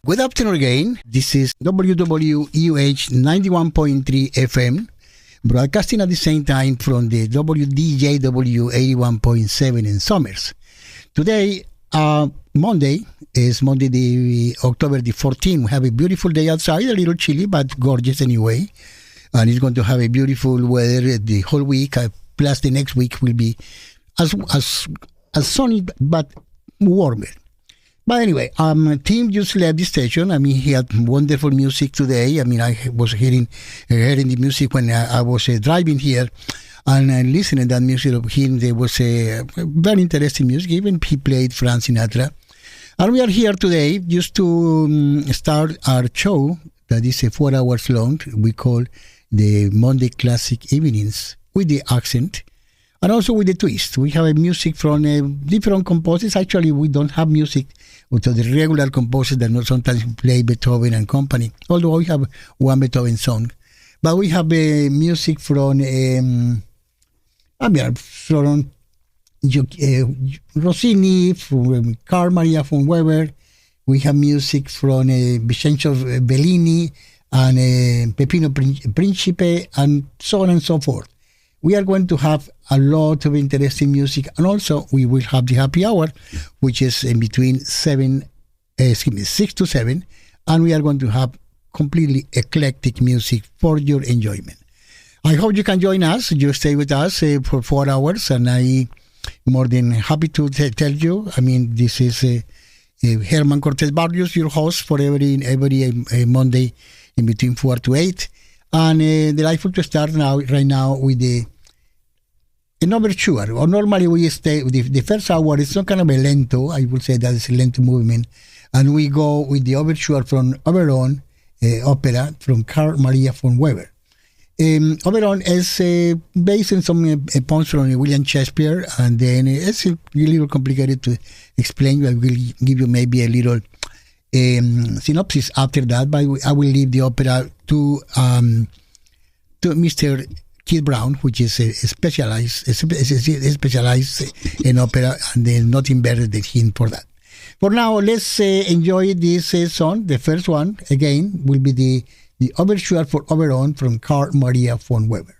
Good afternoon again. This is WWUH 91.3 FM, broadcasting at the same time from the WDJW 81.7 in Somers. Today, Monday, is Monday, October the 14th. We have a beautiful day outside, a little chilly, but gorgeous anyway. And it's going to have a beautiful weather the whole week. Plus, the next week will be as sunny, but warmer. But anyway, Tim just left the station. I mean, he had wonderful music today. I mean, I was hearing the music when I was driving here and listening to that music of him. There was a very interesting music. Even he played Frank Sinatra. And we are here today just to start our show that is 4 hours long. We call the Monday Classic Evenings with the accent. And also with the twist. We have a music from different composers. Actually, we don't have music to the regular composers that sometimes play Beethoven and company. Although we have one Beethoven song. But we have music from Rossini, from Carl Maria von Weber. We have music from Vincenzo Bellini and Peppino Principe and so on and so forth. We are going to have a lot of interesting music, and also we will have the happy hour, which is in between 6 to 7, and we are going to have completely eclectic music for your enjoyment. I hope you can join us. You stay with us for 4 hours, and I'm more than happy to tell you. I mean, this is HERMANN Cortes-Barrios, your host for every Monday in between 4 to 8. And delightful to start right now with an overture. Or normally we stay with the first hour. It's not kind of a lento. I would say that it's a lento movement, and we go with the overture from Oberon opera from Carl Maria von Weber. Oberon is based on some poems from William Shakespeare, and then it's a little complicated to explain. I will give you maybe a little synopsis after that, but I will leave the opera to Mr. Keith Brown, which is specialized in opera, and there's nothing better than him for that. For now, let's enjoy this song. The first one, again, will be the overture for Oberon from Carl Maria von Weber.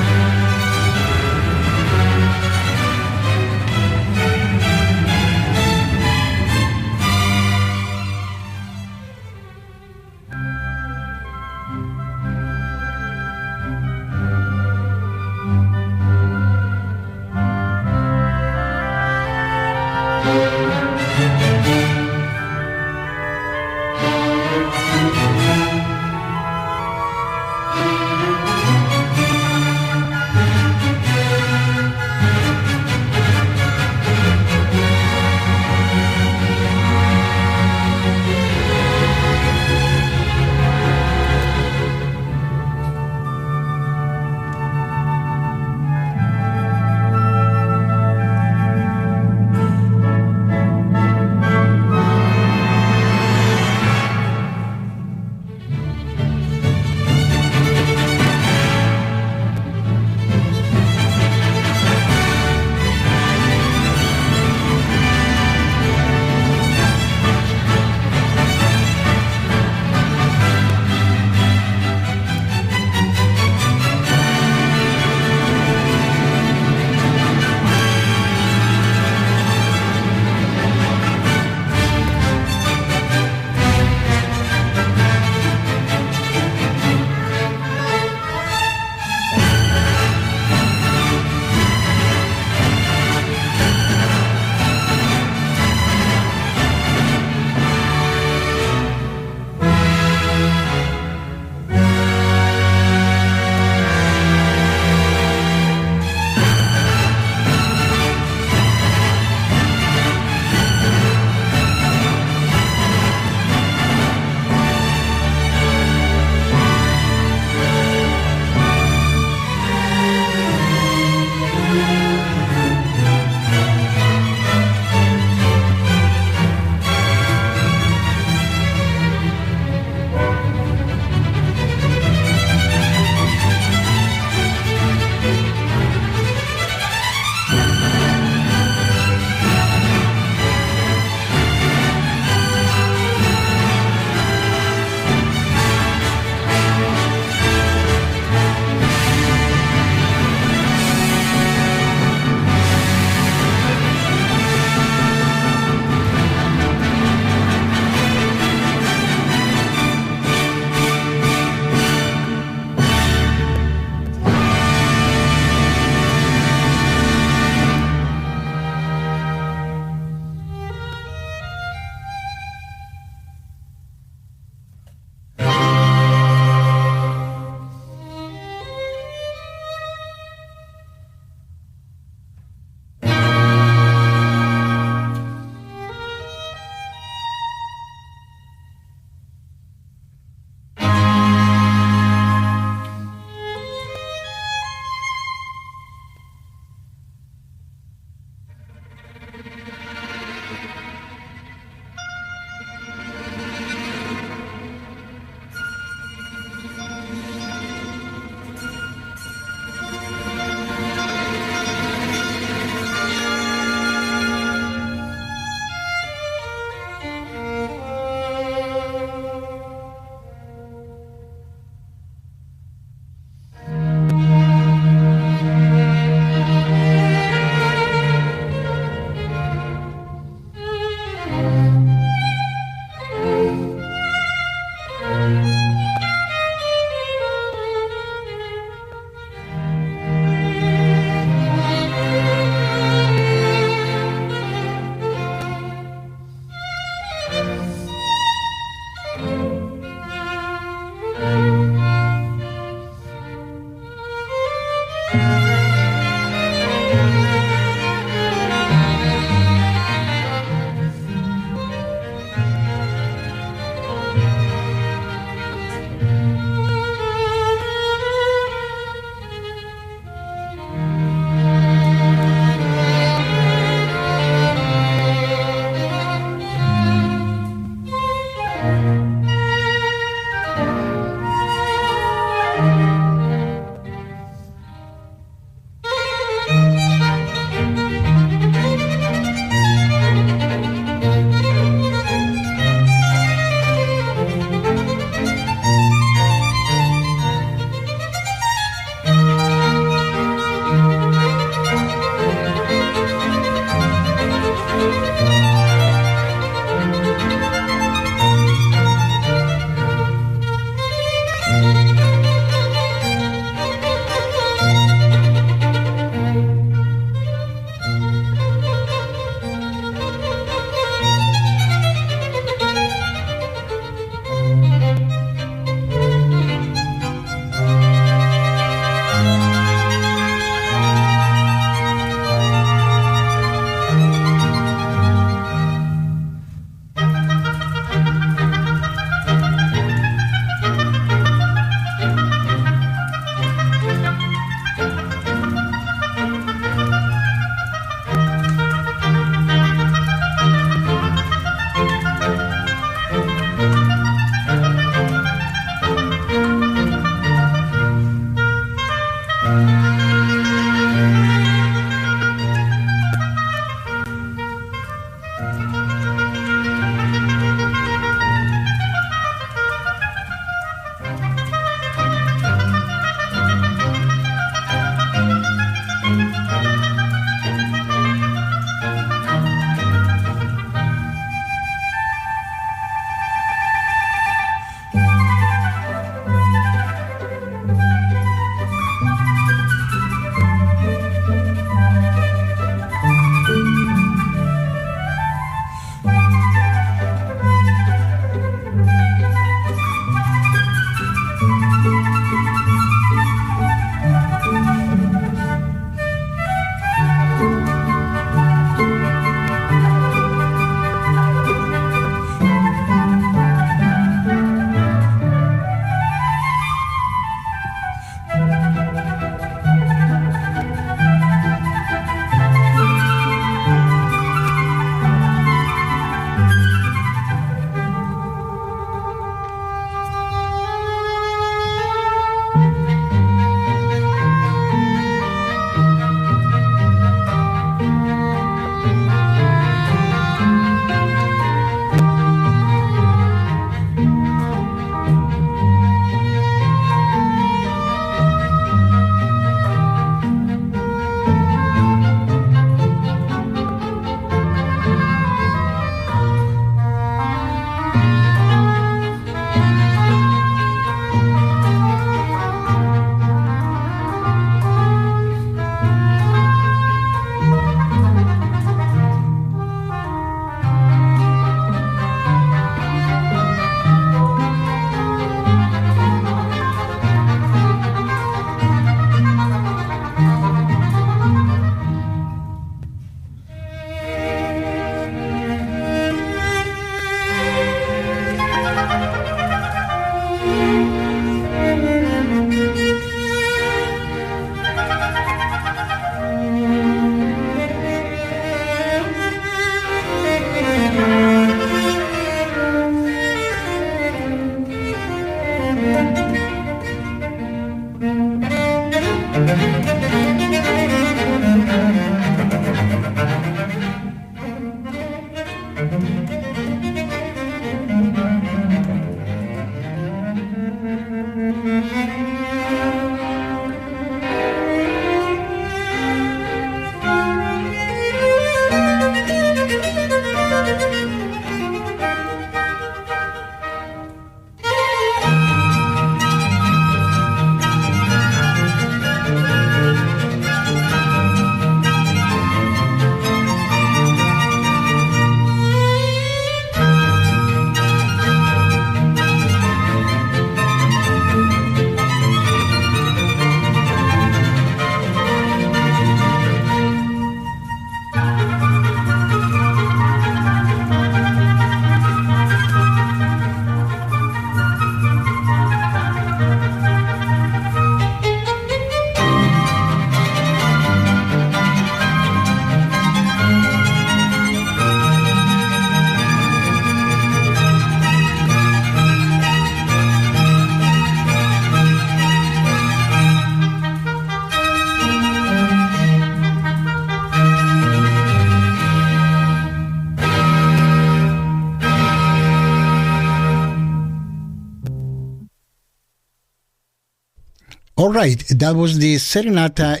All right, that was the serenata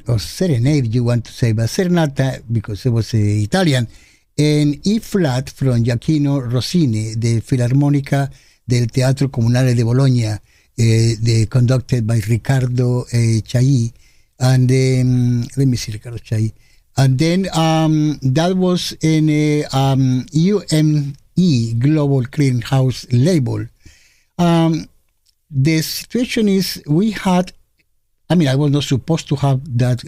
or serenade, you want to say, but serenata because it was Italian, in E flat from Giacchino Rossini, the Filarmonica del Teatro Comunale de Bologna, conducted by Riccardo Chailly, and let me see, Riccardo Chailly, and then that was in a UME Global Clearinghouse label. The situation is I was not supposed to have that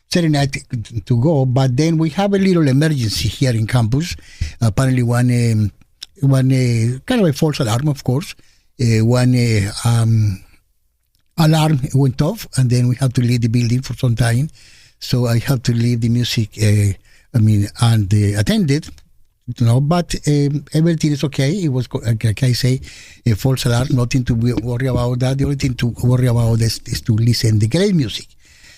serenade to go, but then we have a little emergency here in campus. Apparently one kind of a false alarm, of course. One alarm went off, and then we have to leave the building for some time. So I have to leave the music, and attend it. But everything is okay. It was, like I say, a false alarm. Nothing to worry about that. The only thing to worry about is to listen the great music.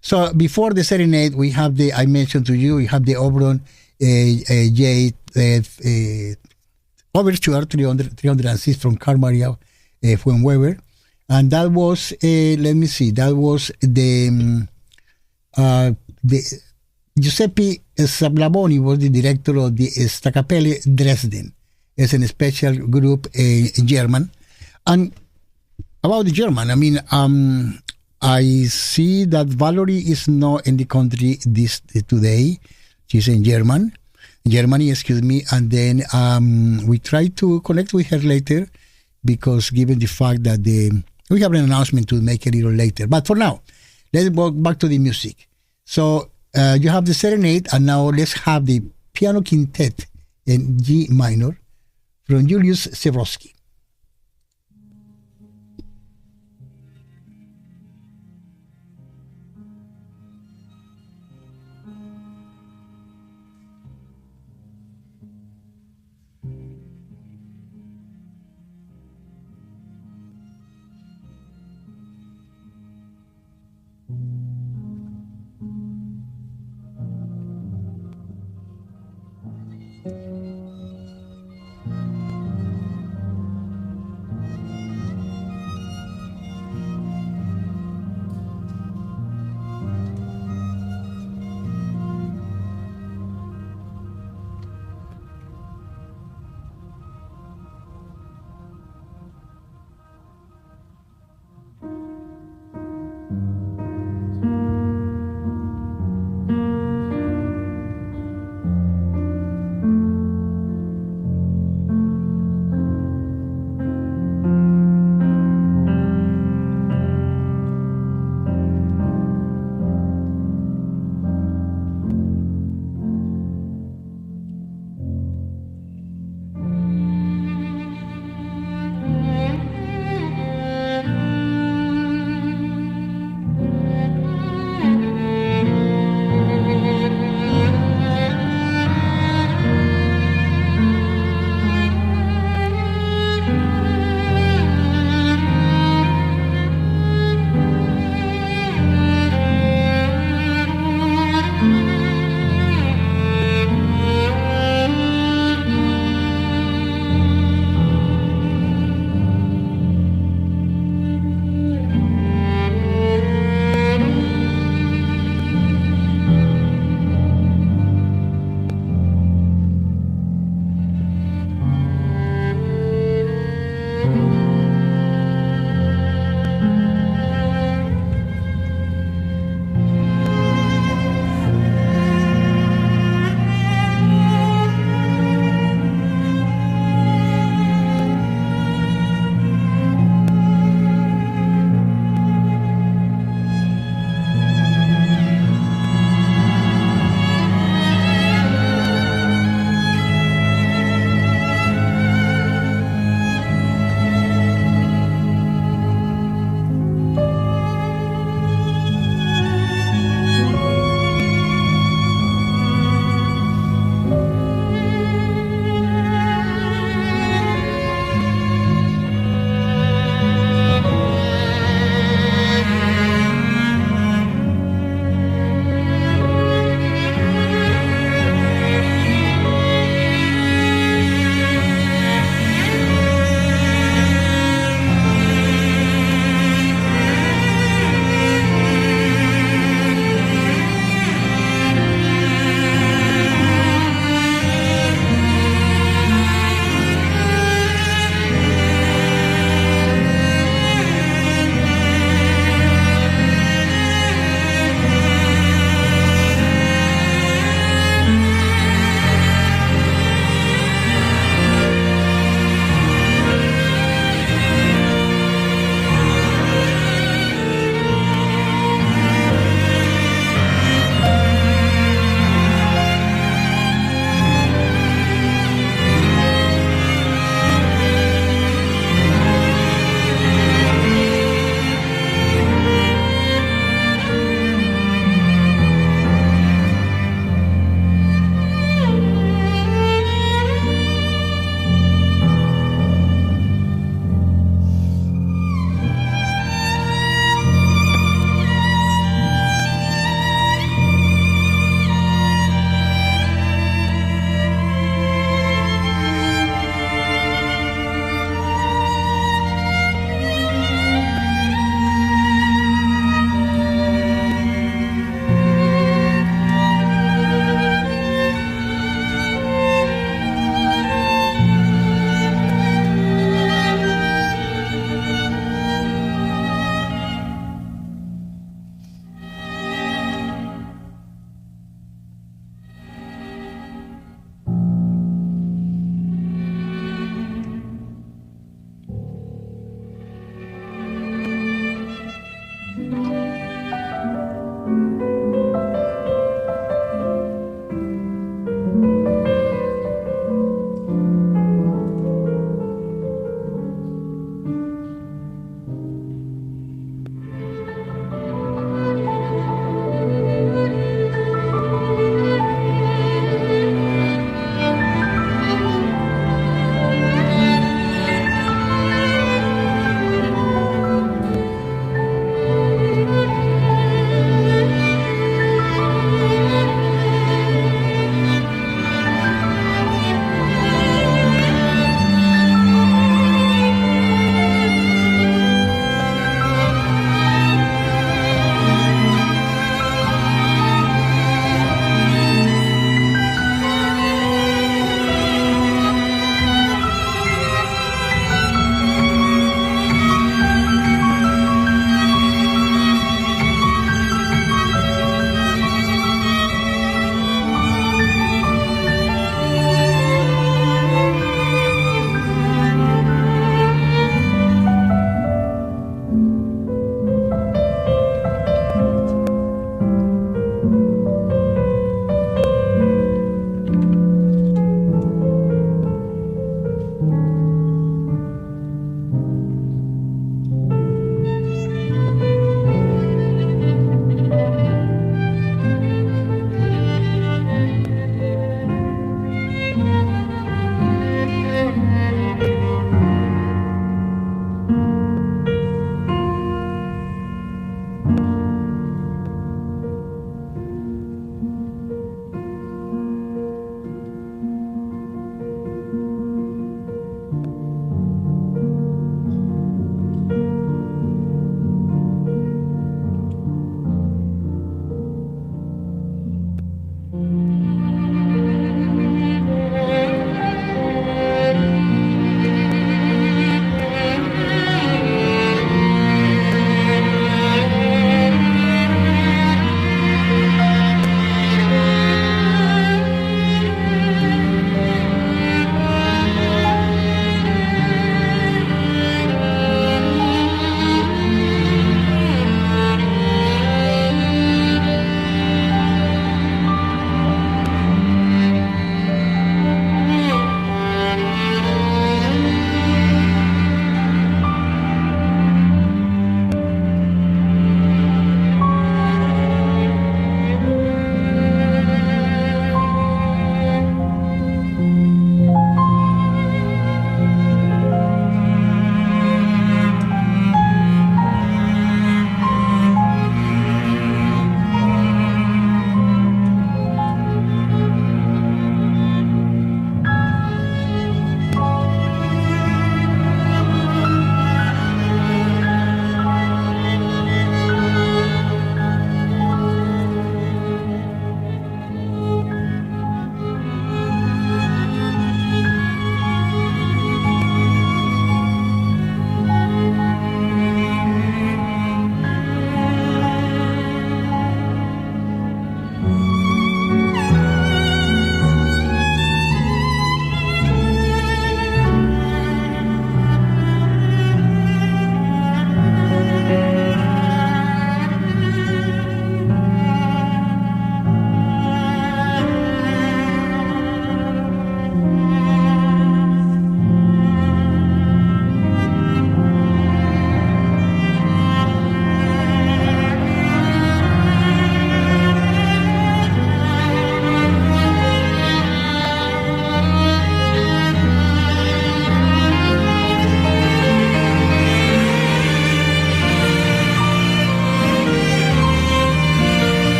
So before the serenade, we have I mentioned to you, we have the Oberon J Overture 306 from Carl Maria von Weber, and that was that was the Giuseppe Sablamoni was the director of the Staccapelle Dresden. It's a special group in German. And about the German, I see that Valerie is not in the country today. She's in Germany, excuse me. And then we try to connect with her later because given the fact that we have an announcement to make a little later. But for now, let's go back to the music. So you have the serenade, and now let's have the piano quintet in G minor from Julius Zebrowski.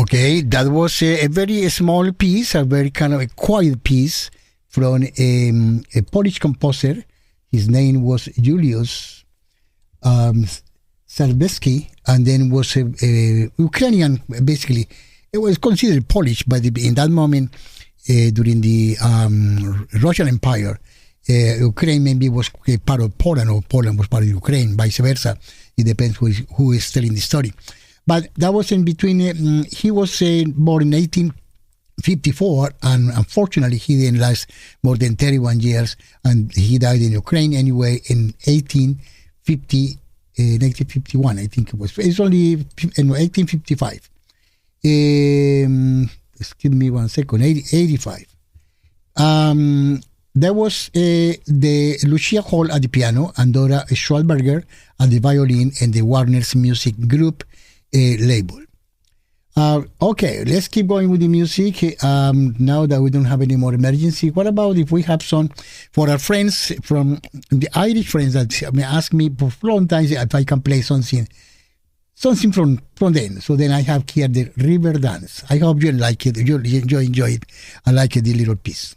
Okay, that was a very small piece, a very kind of a quiet piece from a Polish composer. His name was Julius Salveski, and then was a Ukrainian, basically. It was considered Polish, but in that moment, during the Russian Empire, Ukraine maybe was a part of Poland, or Poland was part of Ukraine, vice versa. It depends who is telling the story. But that was in between. He was born in 1854, and unfortunately, he didn't last more than 31 years, and he died in Ukraine anyway in 1951, I think it was. It's only in 1855. Excuse me one second, 85. There was the Lucia Hall at the piano, and Dora Schwalberger at the violin, and the Warner's Music Group label. Okay, let's keep going with the music. Now that we don't have any more emergency, what about if we have some for our friends from the Irish friends that ask me for a long time if I can play something from them. So then I have here the River Dance. I hope you like it. You enjoy it. I like the little piece.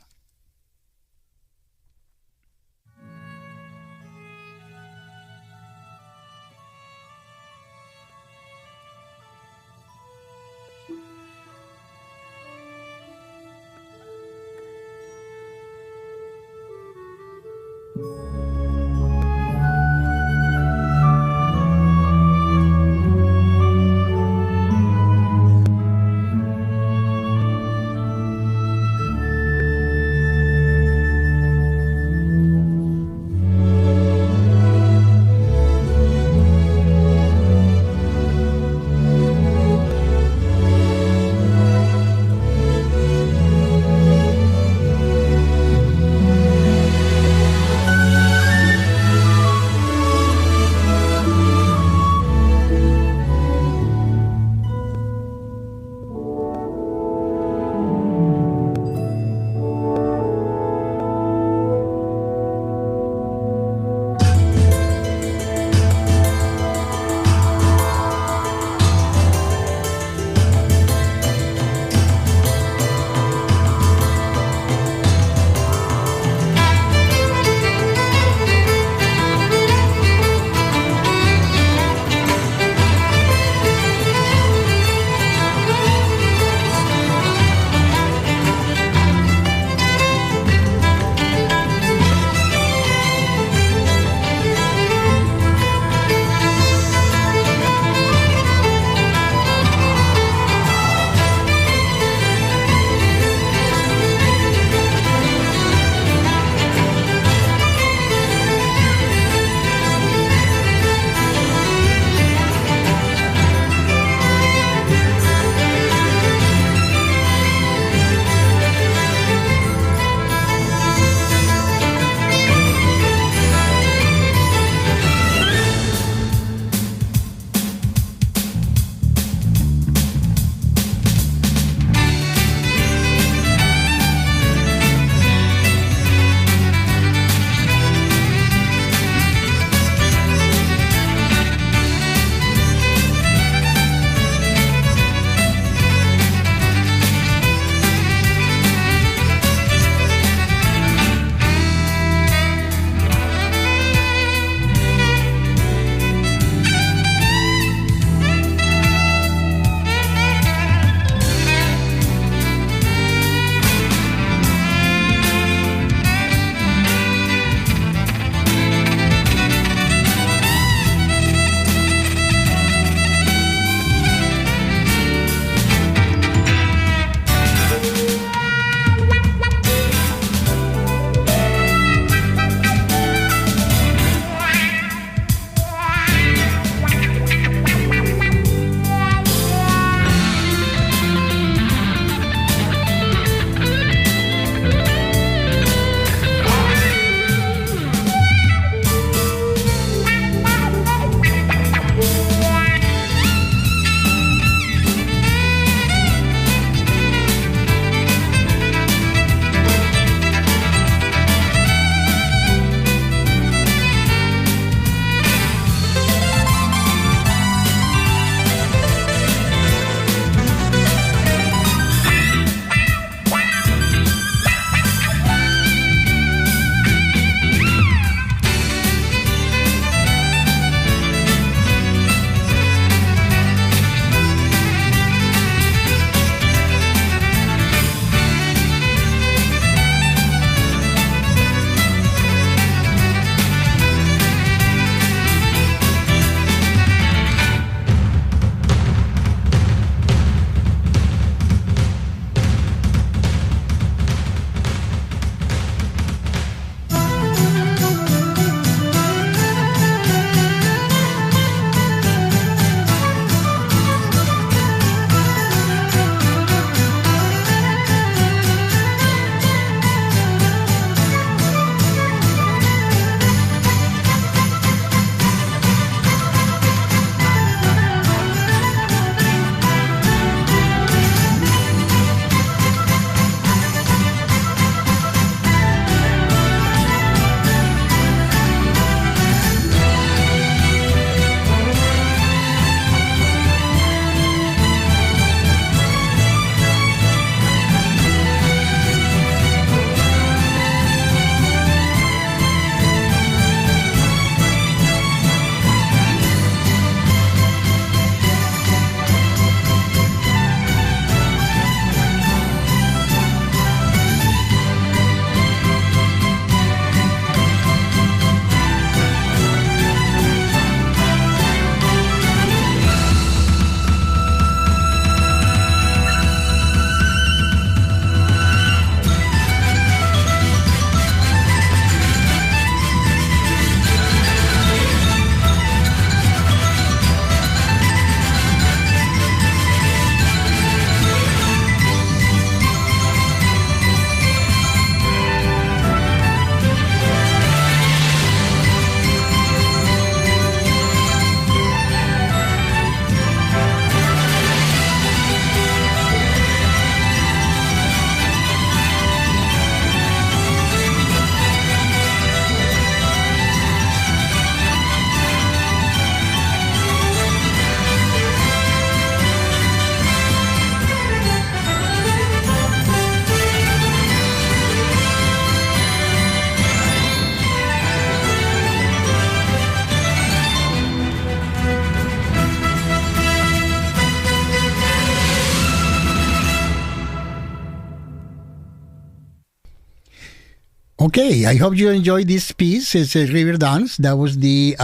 Okay, I hope you enjoyed this piece. It's a river dance. That was the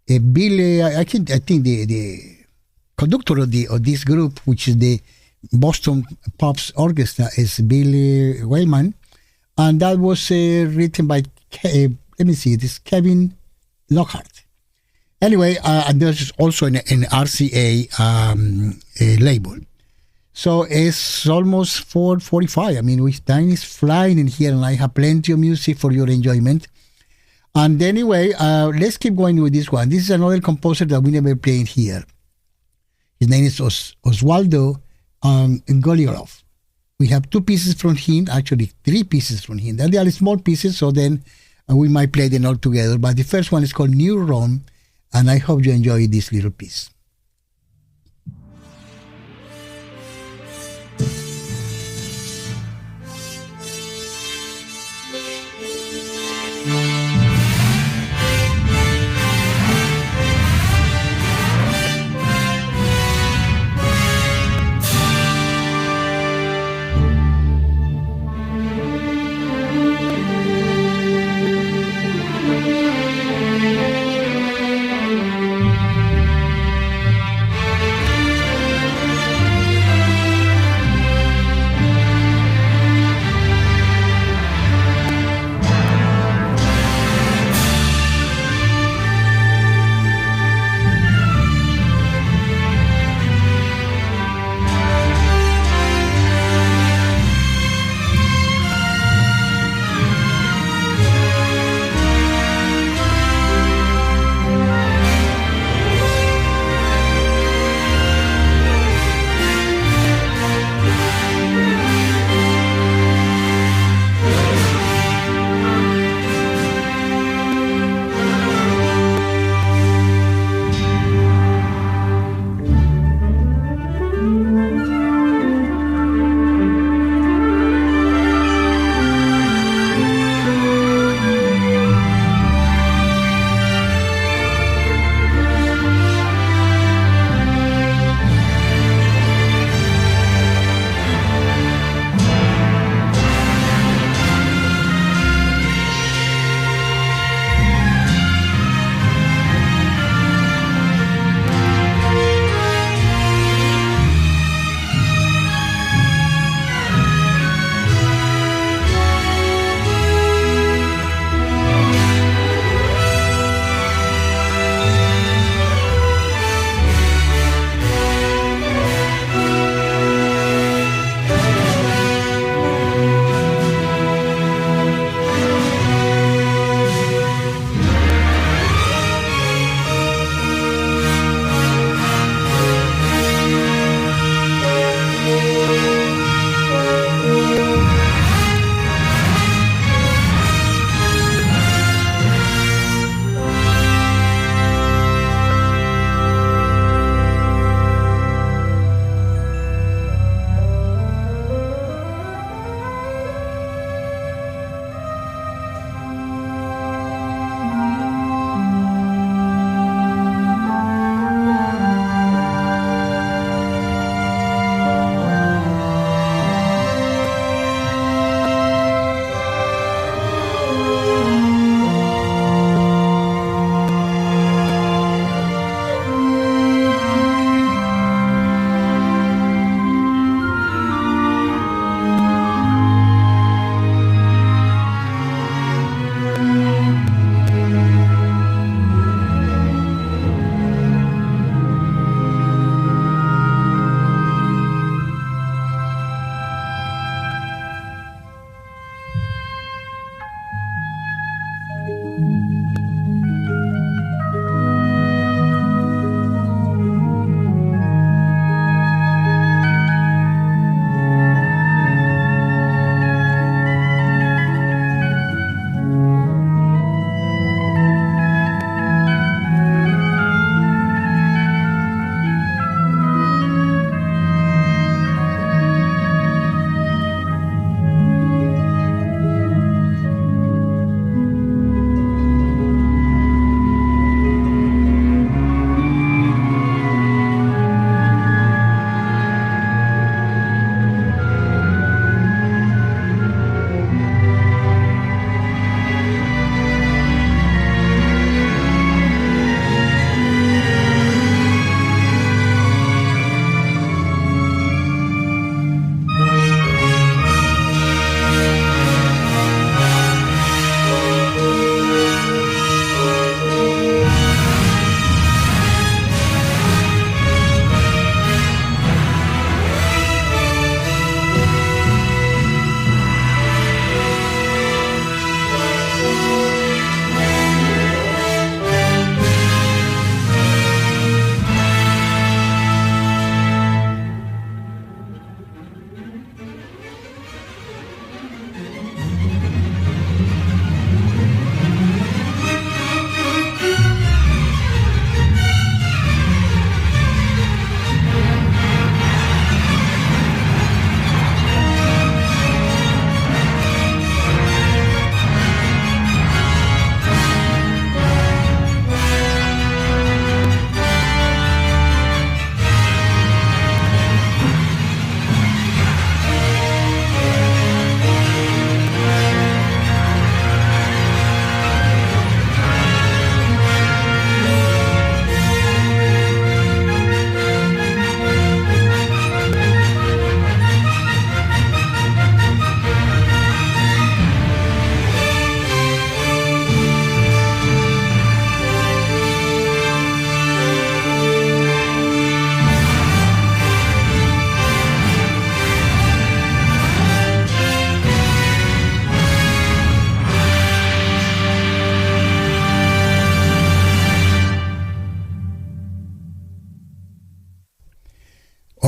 Billy. I think the conductor of this group, which is the Boston Pops Orchestra, is Billy Wayman, and that was written by this Kevin Lockhart. Anyway, and there's also an RCA label. So it's almost 4:45. I mean, time is flying in here, and I have plenty of music for your enjoyment. And anyway, let's keep going with this one. This is another composer that we never played here. His name is Oswaldo Golijov. We have 2 pieces from him, actually 3 pieces from him. They are small pieces, so then we might play them all together. But the first one is called New Rome, and I hope you enjoy this little piece.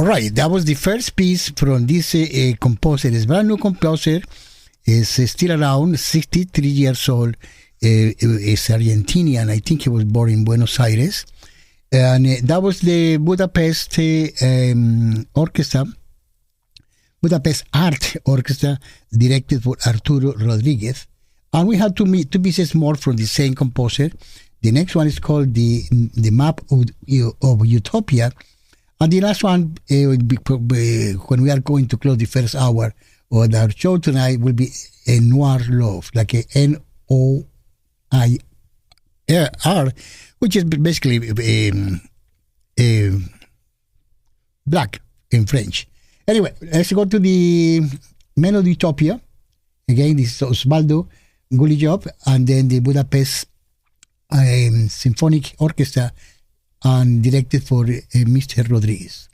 All right, that was the first piece from this composer. It's a brand new composer. Is still around, 63 years old. Is Argentinian. I think he was born in Buenos Aires. And that was the Budapest Orchestra, Budapest Art Orchestra, directed by Arturo Rodriguez. And we have two pieces more from the same composer. The next one is called the Map of Utopia. And the last one, when we are going to close the first hour of our show tonight, will be a Noir Love, like a N-O-I-R, which is basically black in French. Anyway, let's go to the Melody Utopia. Again, this is Osvaldo Gulijob, and then the Budapest Symphonic Orchestra, and directed for Mr. Rodriguez.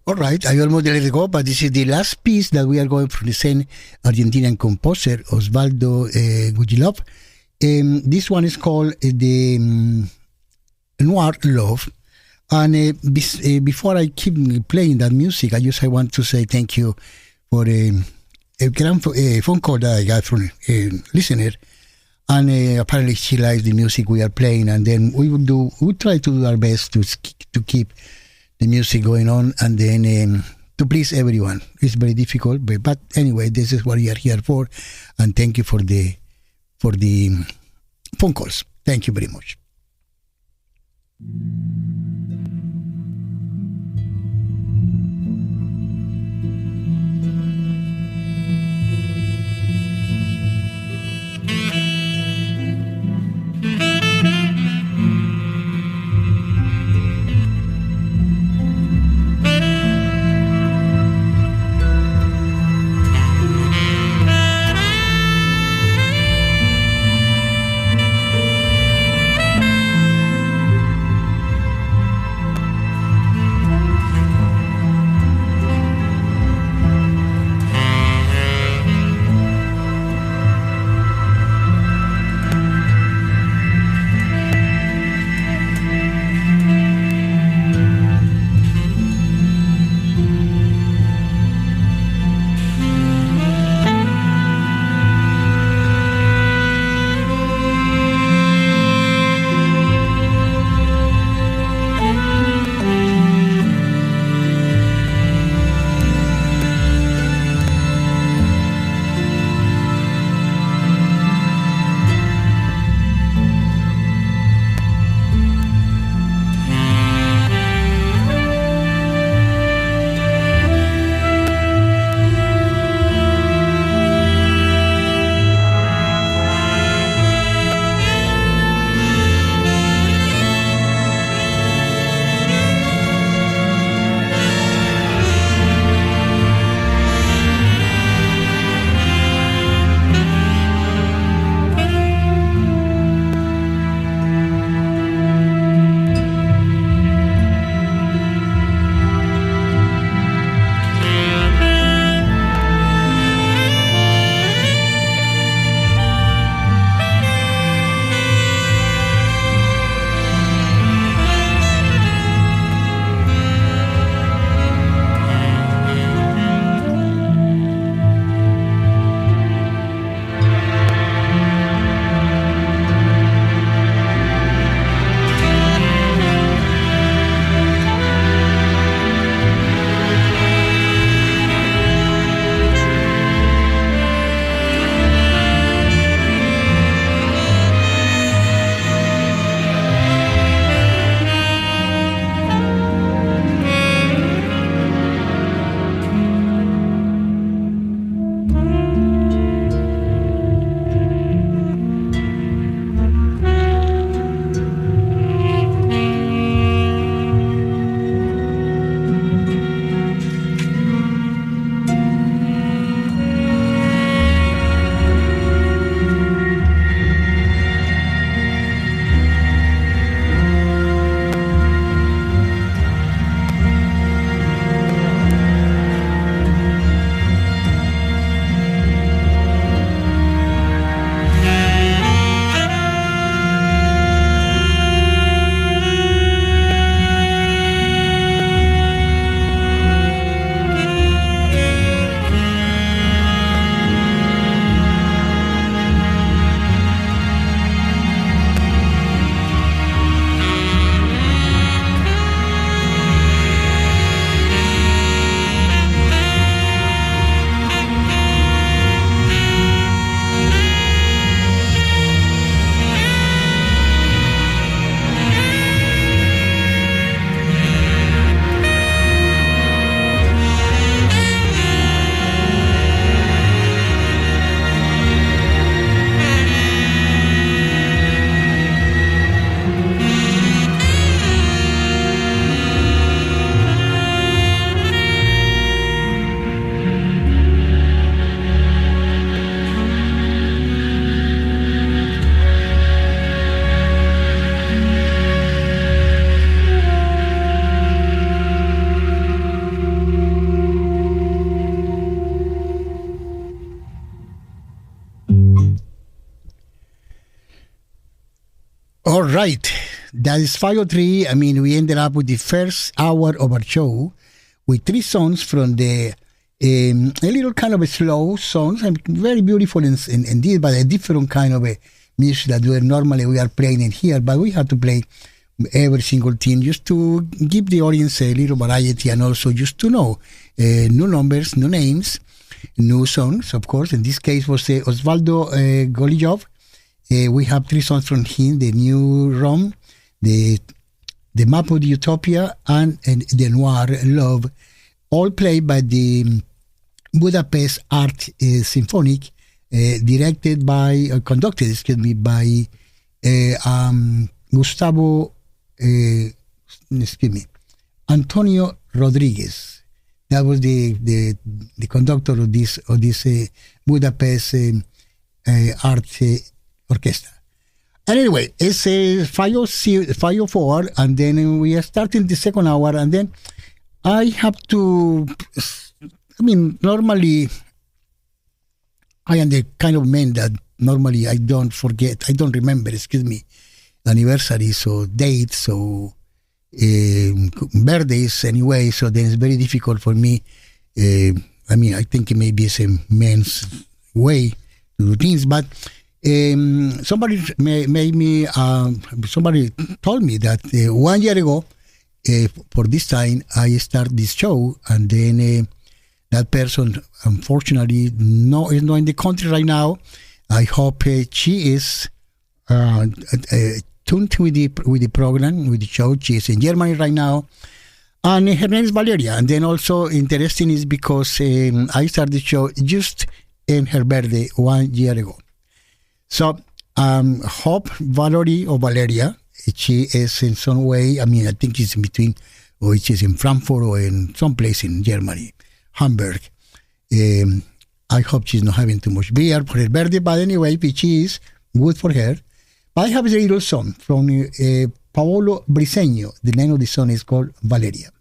All right, I almost let it go, but this is the last piece that we are going from the same Argentinian composer, Osvaldo Gujilov. This one is called the Noir Love. And before I keep playing that music, I want to say thank you for a phone call that I got from a listener. And apparently she likes the music we are playing. And then we try to do our best to keep the music going on, and then to please everyone. It's very difficult, but anyway, this is what we are here for, and thank you for the phone calls. Thank you very much. All right. That is 5:03. I mean, we ended up with the first hour of our show with 3 songs from the a little kind of a slow songs and very beautiful indeed, but a different kind of a music that normally we are playing in here, but we have to play every single thing just to give the audience a little variety and also just to know new numbers, new names, new songs, of course. In this case was Osvaldo Golijov. We have 3 songs from him, the New Rome, the Map of the Utopia, and the Noir Love, all played by the Budapest Art Symphonic, conducted by Gustavo, Antonio Rodriguez. That was the conductor of this Budapest Art Orchestra. And anyway, it's 5:04, and then we are starting the second hour, and then I have to. I mean, normally, I am the kind of man that normally I don't remember, anniversaries or dates or birthdays anyway, so then it's very difficult for me. I mean, I think maybe it's a man's way to do things, but somebody told me that 1 year ago, for this time, I start this show, and then that person, unfortunately, is not in the country right now. I hope she is tuned with the program, with the show. She is in Germany right now, and her name is Valeria. And then also interesting is because I started the show just in her birthday 1 year ago. So hope Valeria, she is in some way. I mean, I think she's in between, or she's in Frankfurt or in some place in Germany. Hamburg. I hope she's not having too much beer for her birthday, but anyway, if she is, good for her. But I have a little song from Paolo Briseño. The name of the song is called Valeria.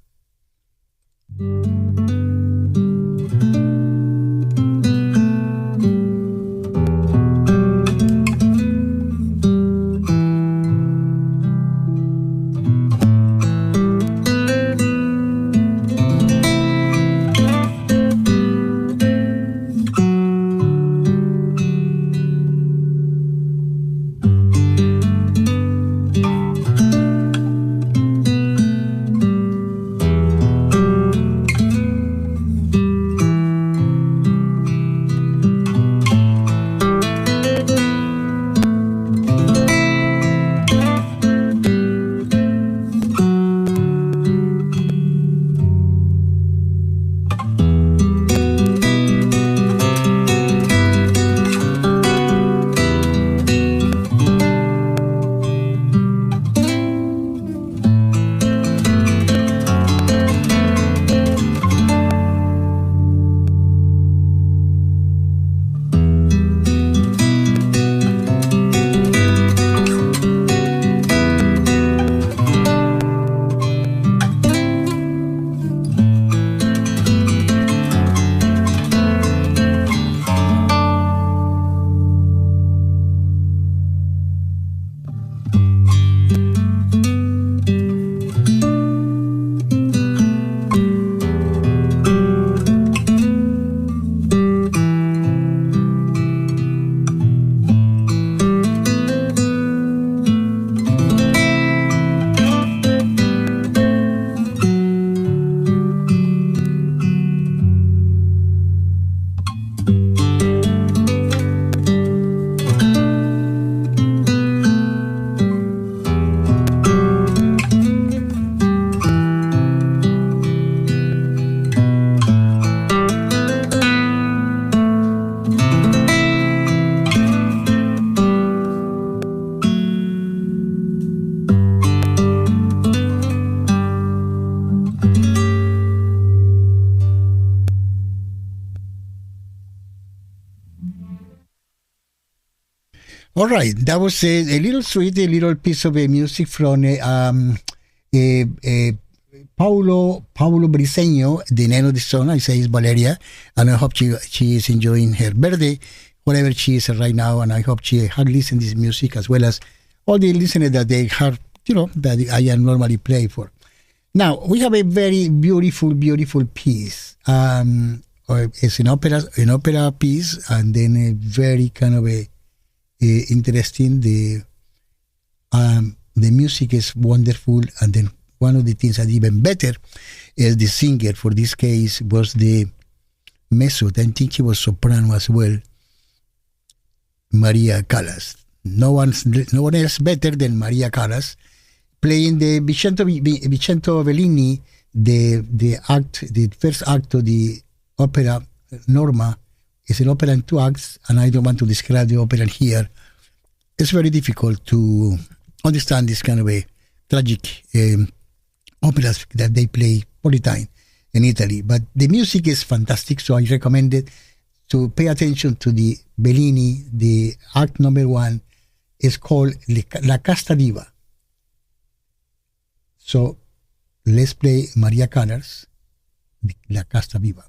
All right, that was a little sweet, a little piece of music from Paulo Briseño. The name of the song, I say, is Valeria, and I hope she is enjoying her birthday, wherever she is right now, and I hope she has listened to this music as well as all the listeners that they have, that I am normally play for. Now, we have a very beautiful, beautiful piece. It's an opera piece, and then a very kind of interesting. The music is wonderful, and then one of the things that even better is the singer. For this case, was the mezzo. I think she was soprano as well, Maria Callas. No one else better than Maria Callas, playing the Vincenzo Bellini, the first act of the opera Norma. Is an opera in 2 acts, and I don't want to describe the opera here. It's very difficult to understand this kind of a tragic operas that they play all the time in Italy. But the music is fantastic, so I recommend it to pay attention to the Bellini. The act number 1 is called La Casta Diva. So let's play Maria Callas, La Casta Viva.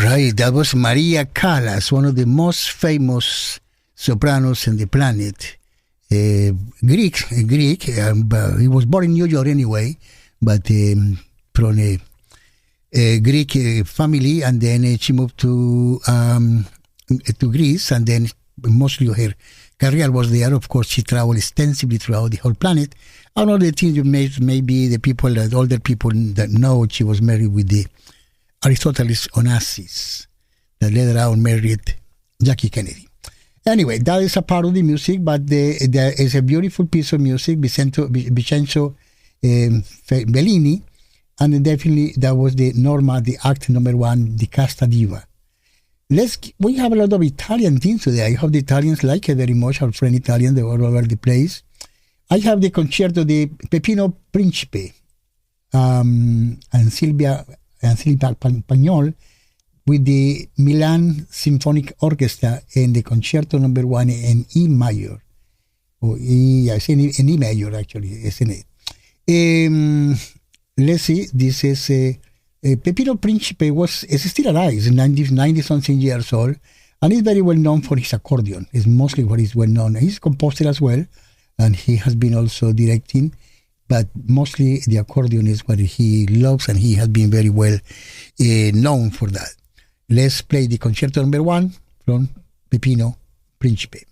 right, that was Maria Callas, one of the most famous sopranos in the planet. Greek. But he was born in New York anyway, but from a Greek family, and then she moved to Greece, and then mostly her career was there. Of course, she traveled extensively throughout the whole planet. And all the things you maybe the people, that older people that know, she was married with the Aristoteles Onassis, that later on married Jackie Kennedy. Anyway, that is a part of the music, but there is a beautiful piece of music, Vincenzo Bellini, and definitely that was the Norma, the act number 1, the Casta Diva. We have a lot of Italian things today. I hope the Italians like it very much, our friend Italians, they were all over the place. I have the concerto di Peppino Principe and Silvia Pagnol with the Milan Symphonic Orchestra in the concerto number 1 in E major. Or yes, in E major actually, isn't it? Let's see, this is Peppino Principe is still alive, he's 90-something years old, and he's very well known for his accordion. It's mostly what he's well known. He's a composer as well, and he has been also directing, but mostly the accordion is what he loves, and he has been very well known for that. Let's play the concerto number 1 from Peppino Principe.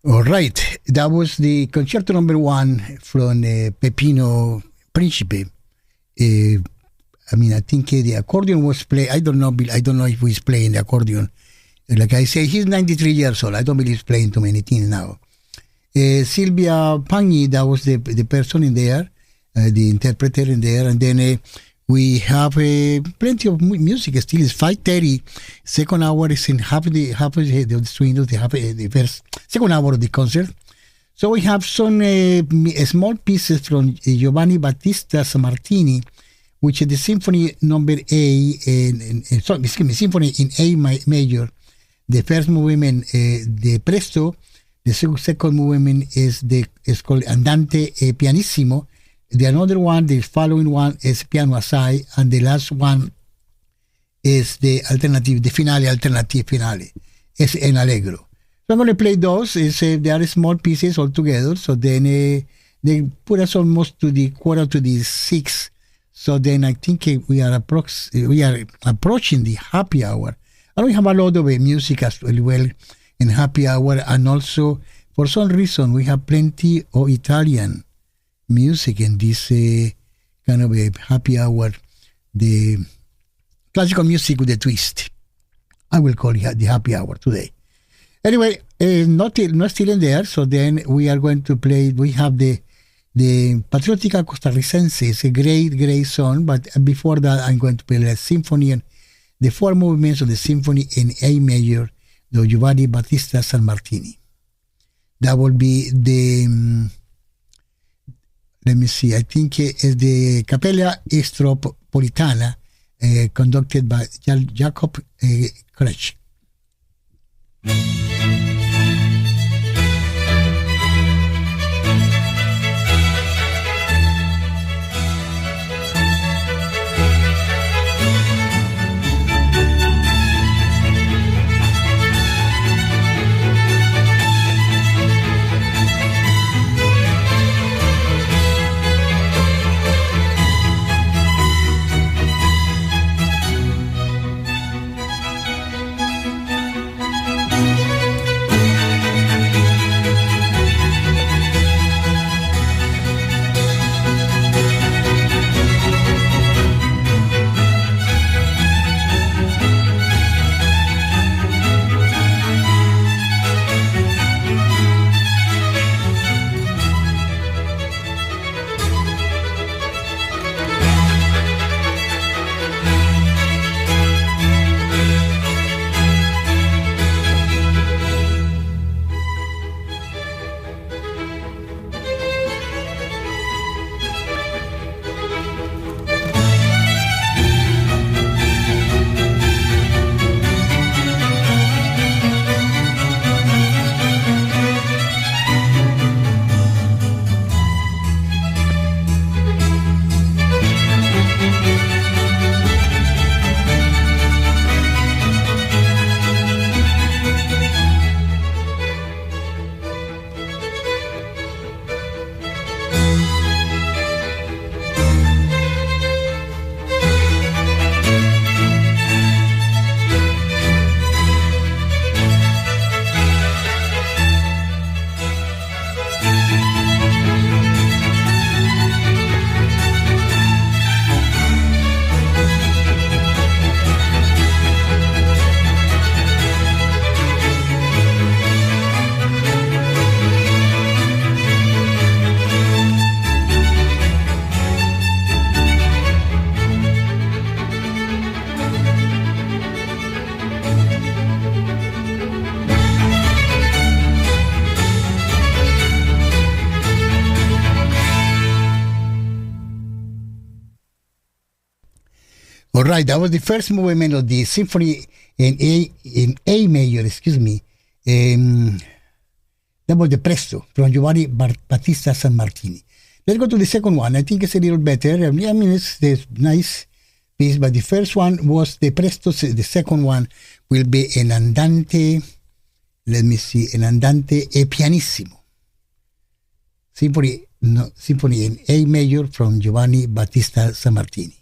All right, that was the concerto number 1 from Peppino Principe. I mean, I think the accordion was played. I don't know if he's playing the accordion. Like I say, he's 93 years old. I don't believe he's playing too many things now. Silvia Pagni, that was the person in there, the interpreter in there. And then we have plenty of music. Still, it's 5:30. Second hour is in half the swing of the first second hour of the concert. So we have some small pieces from Giovanni Battista Sammartini, which is the Symphony Number A, Symphony in A major. The first movement, the Presto. The second movement is called Andante Pianissimo. The another one, the following one is Piano Assai, and the last one is the alternative, the alternative finale. It's en allegro. So I'm going to play those. They are small pieces all together. So then they put us almost to the 5:45. So then I think we are approaching the happy hour. And we have a lot of music as well in happy hour. And also, for some reason, we have plenty of Italian music in this kind of a happy hour. The classical music with a twist. I will call it the happy hour today. Anyway, not still in there. So then we are going to play. We have the Patriótica Costarricense. It's a great song. But before that, I'm going to play a symphony and the four movements of the symphony in A major, the Giovanni Battista Sammartini. That will be the. Let me see. I think it's the Capella Estropolitana, conducted by Jacob Krech. All right, that was the first movement of the symphony in A major, excuse me. That was the Presto from Giovanni Battista Sammartini. Let's go to the second one. I think it's a little better. I mean, it's nice piece, but the first one was the Presto. The second one will be El Andante. Let me see, El Andante e Pianissimo. Symphony in A major from Giovanni Battista Sammartini.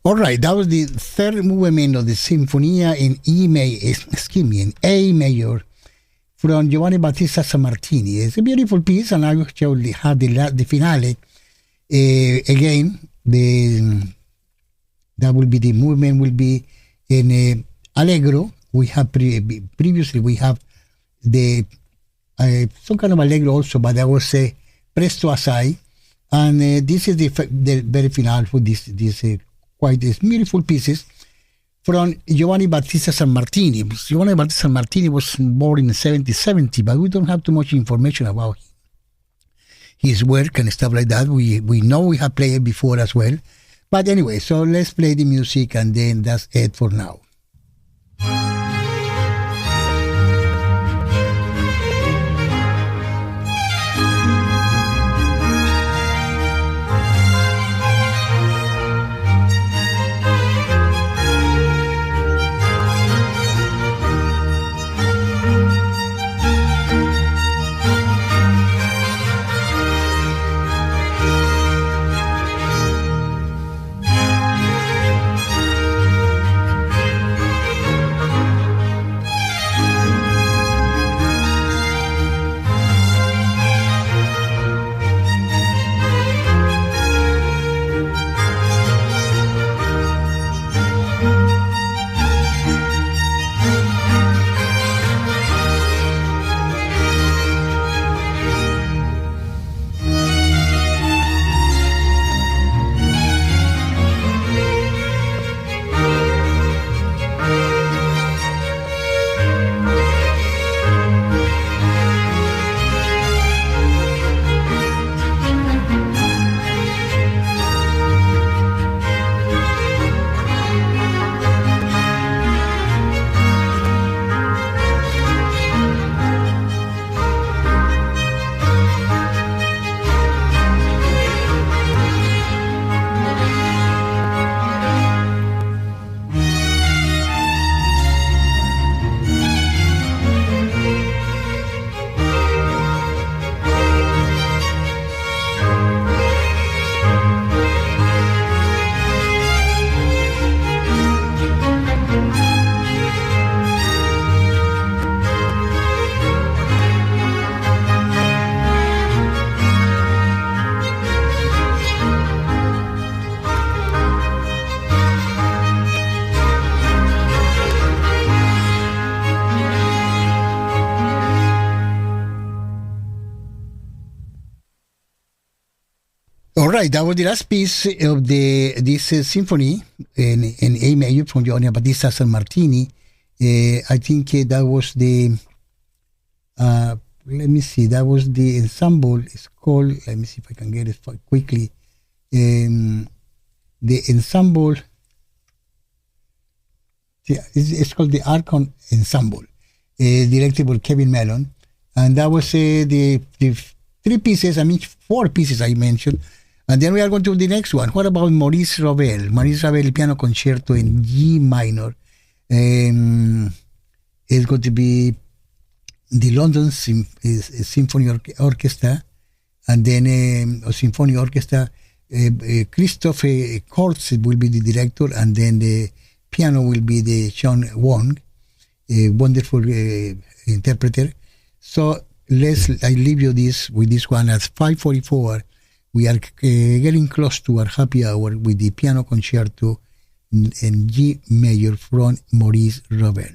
All right, that was the third movement of the Sinfonia in in A major from Giovanni Battista Sammartini. It's a beautiful piece, and I will show the finale. Again, that will be the movement will be in Allegro. We have previously we have the some kind of Allegro also, but that was Presto Assai, and this is the very finale for this quite these beautiful pieces from Giovanni Battista Sammartini. Giovanni Battista Sammartini was born in 1770, but we don't have too much information about his work and stuff like that. We know we have played it before as well. But anyway, so let's play the music, and then that's it for now. All right, that was the last piece of this symphony in A major from Giovanni Battista Sammartini. I think that was the let me see, that was the ensemble. It's called, let me see if I can get it quickly. The ensemble, it's called the Archon Ensemble, directed by Kevin Mellon, and that was the three pieces. I mean, four pieces I mentioned. And then we are going to the next one. What about Maurice Ravel? Maurice Ravel Piano Concerto in G minor. It's going to be the London Symphony Orchestra, and then Symphony Orchestra. Christophe Cortes will be the director, and then the piano will be the Sean Wong, a wonderful interpreter. So I leave you with this one at 5:44. We are getting close to our happy hour with the piano concerto in G major from Maurice Ravel.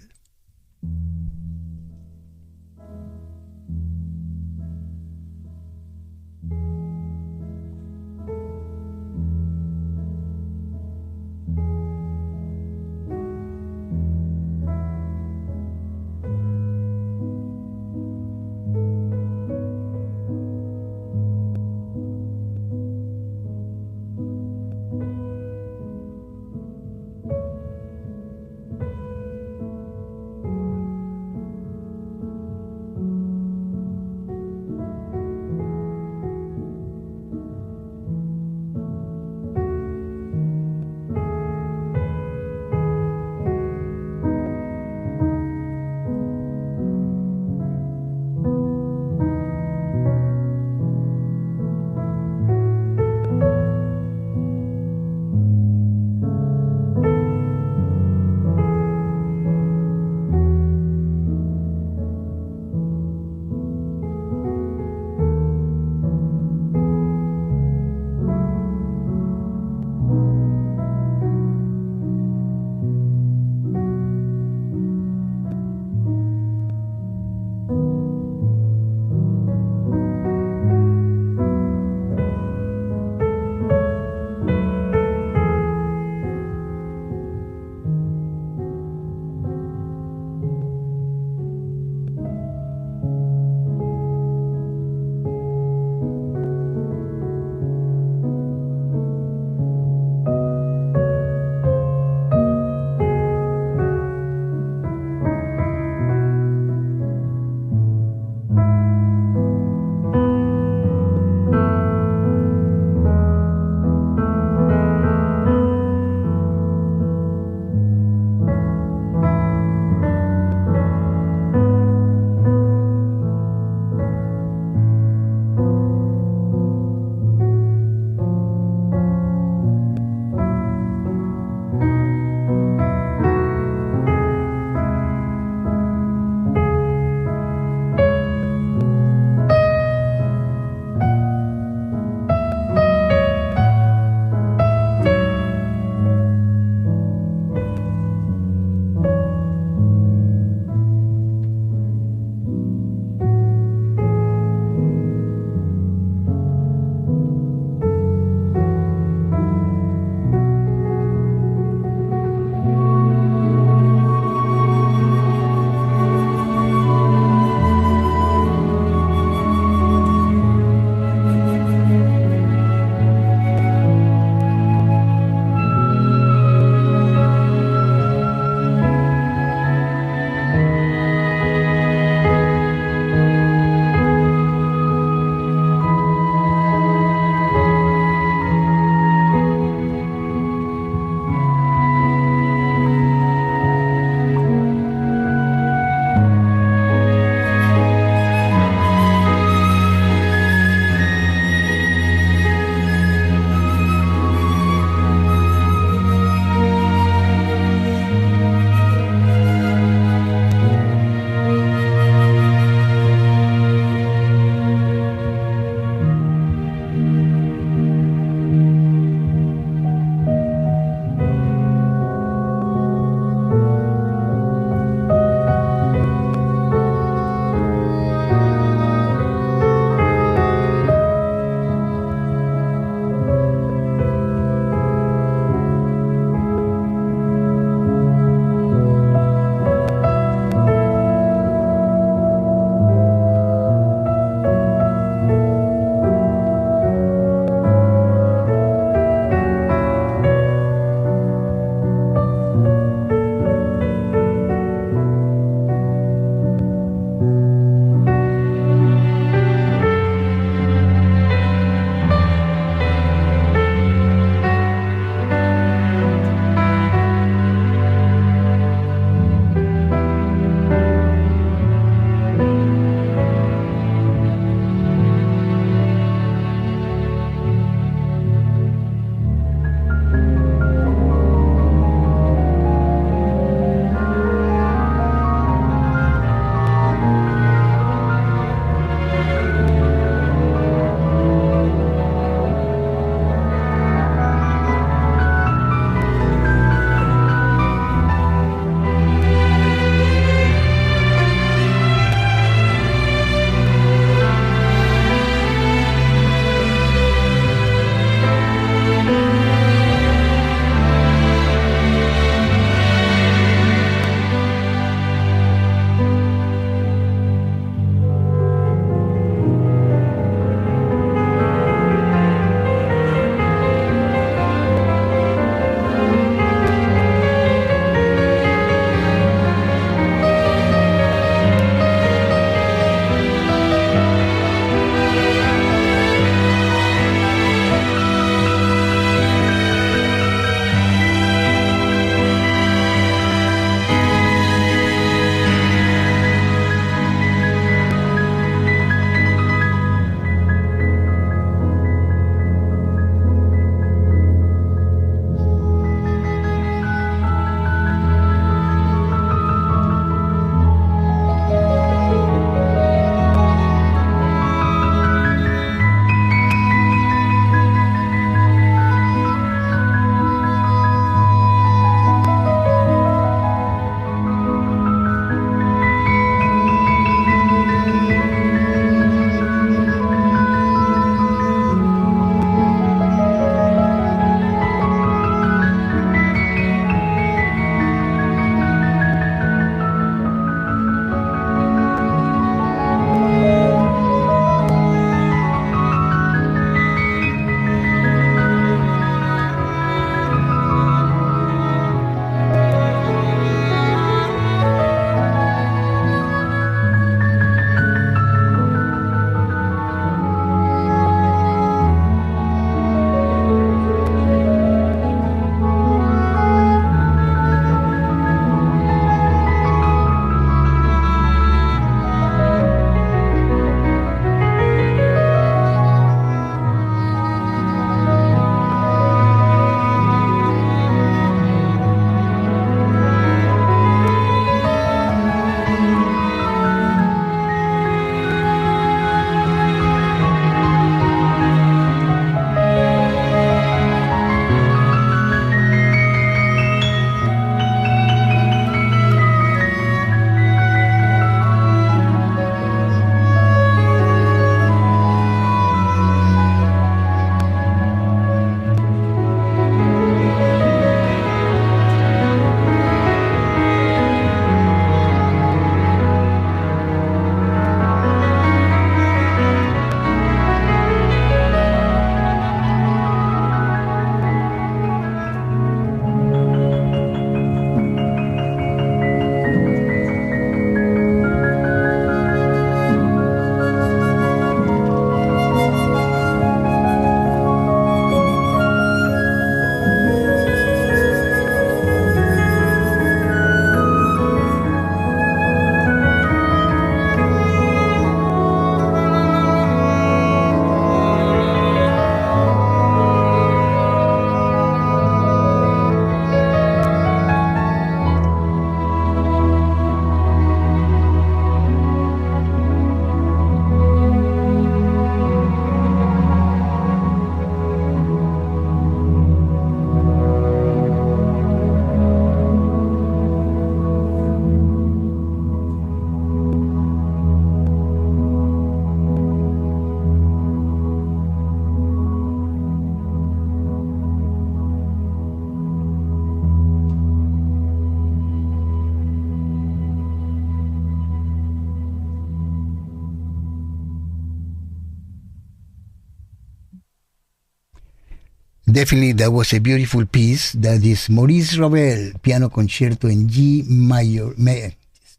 Definitely, that was a beautiful piece. That is Maurice Ravel piano concerto in G major,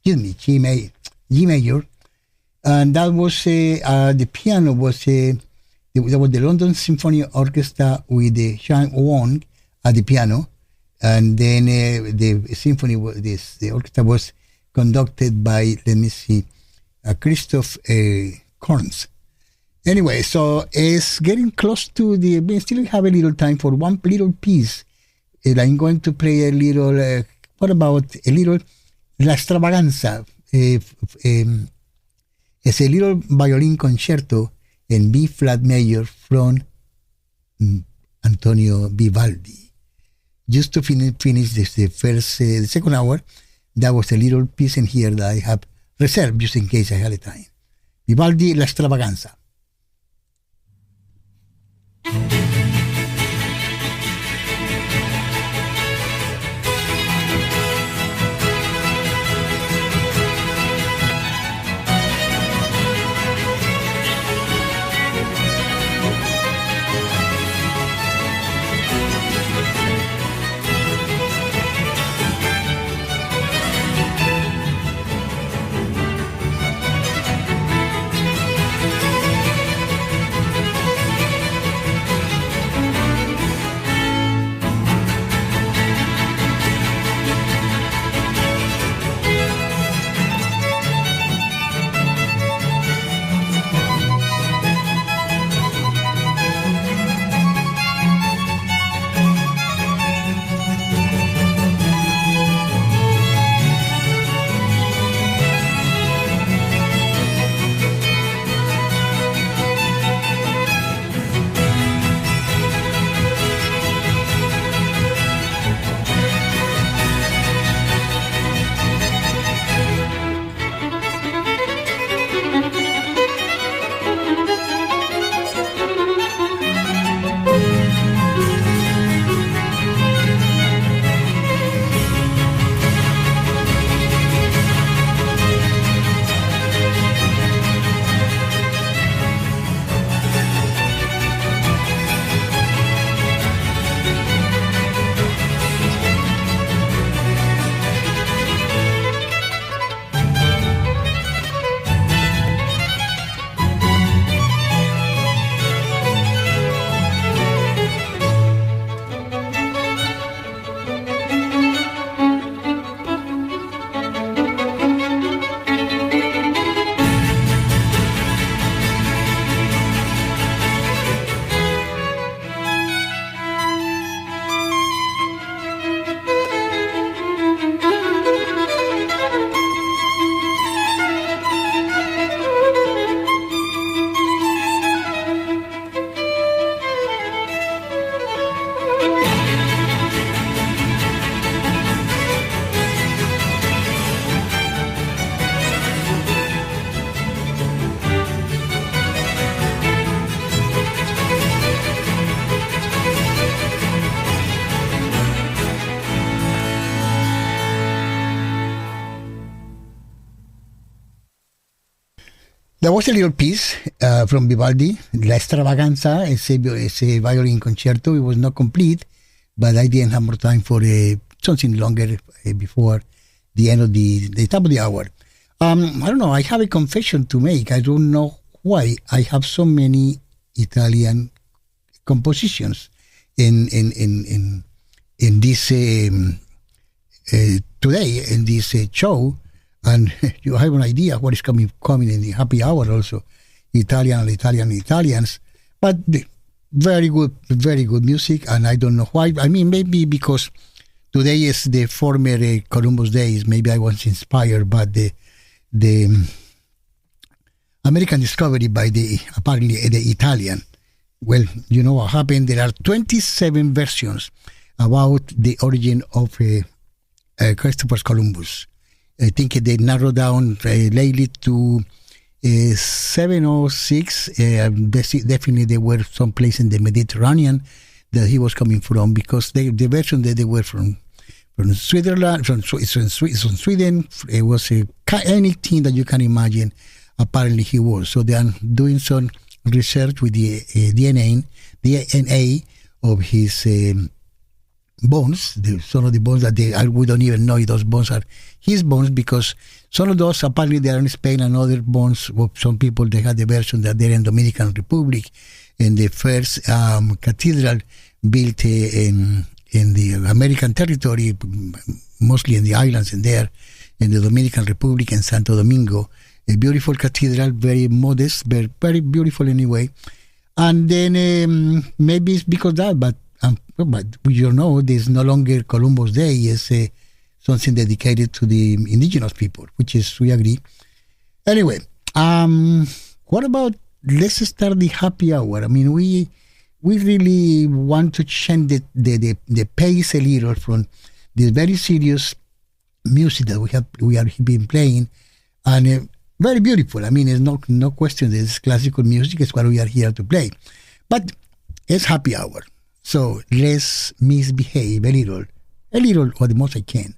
G major, and that was the piano was that was the London Symphony Orchestra with the Shang Wong at the piano, and then the symphony was the orchestra was conducted by Christoph Korns. Anyway, so it's getting close to we still have a little time for one little piece. And I'm going to play a little, what about a little La Extravaganza? It's a little violin concerto in B flat major from Antonio Vivaldi. Just to finish the second hour, that was a little piece in here that I have reserved just in case I had the time. Vivaldi, La Extravaganza. There was a little piece from Vivaldi, La Extravaganza. It's a violin concerto. It was not complete, but I didn't have more time for something longer before the end of the top of the hour. I don't know. I have a confession to make. I don't know why I have so many Italian compositions in this today in this show. And you have an idea what is coming in the happy hour also, Italians, but very good music, and I don't know why. I mean, maybe because today is the former Columbus days, maybe I was inspired by the American discovery by apparently the Italian. Well, you know what happened, there are 27 versions about the origin of Christopher Columbus. I think they narrowed down lately to 7 or 6. Definitely there were some place in the Mediterranean that he was coming from, because the version that they were from Switzerland, from Sweden, it was anything that you can imagine. Apparently he was. So they are doing some research with the DNA of his bones. Some of the bones that we don't even know if those bones are his bones, because some of those apparently they are in Spain, and other bones of some people, they had the version that they're in Dominican Republic. And the first cathedral built in the American territory, mostly in the islands and there in the Dominican Republic and Santo Domingo. A beautiful cathedral, very modest, but very beautiful anyway. And then maybe it's because of that, but you know, there's no longer Columbus Day. It's something dedicated to the indigenous people, which is, we agree. Anyway, what about, let's start the happy hour. I mean, we really want to change the pace a little from this very serious music that we are been playing, and very beautiful. I mean, there's no question. This is classical music. It's what we are here to play, but it's happy hour. So let's misbehave a little, or the most I can.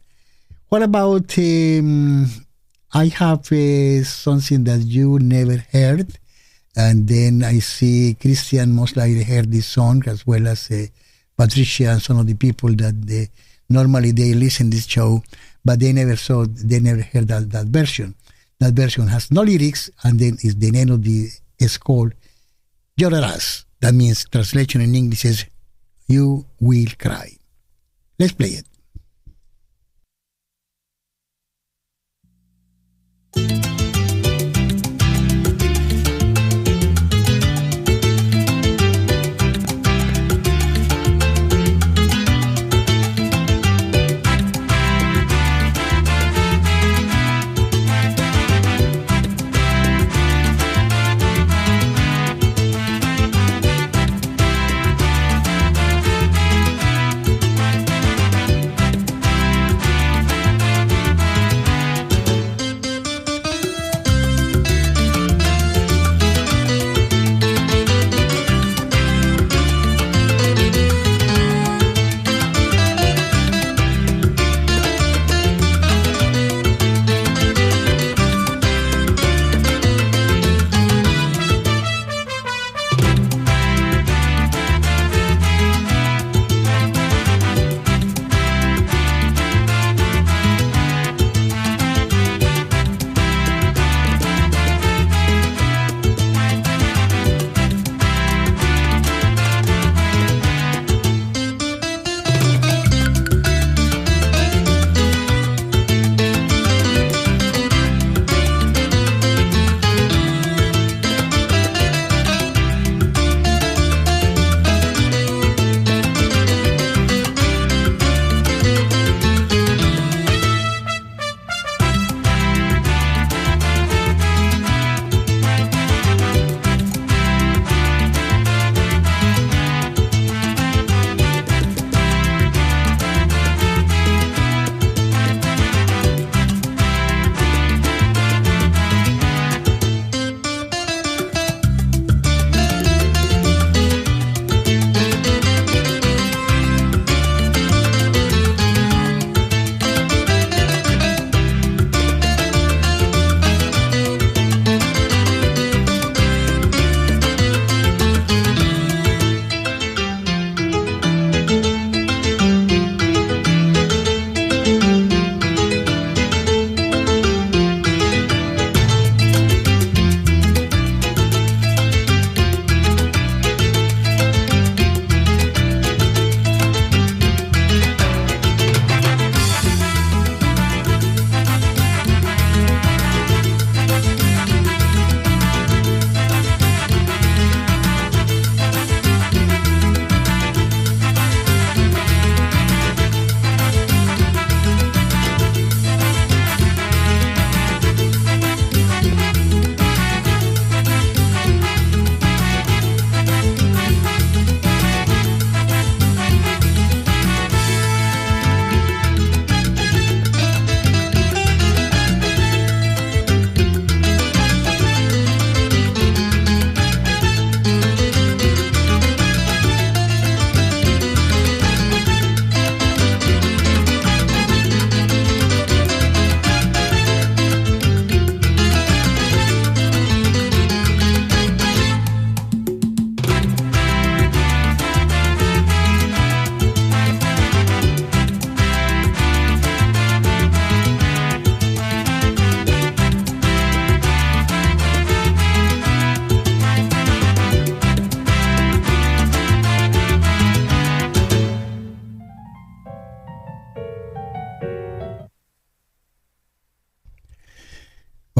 What about, I have something that you never heard, and then I see Christian most likely heard this song, as well as Patricia and some of the people that normally they listen this show, but they never heard that version. That version has no lyrics, and then is the name of it's called Llorarás. That means, translation in English is, you will cry. Let's play it.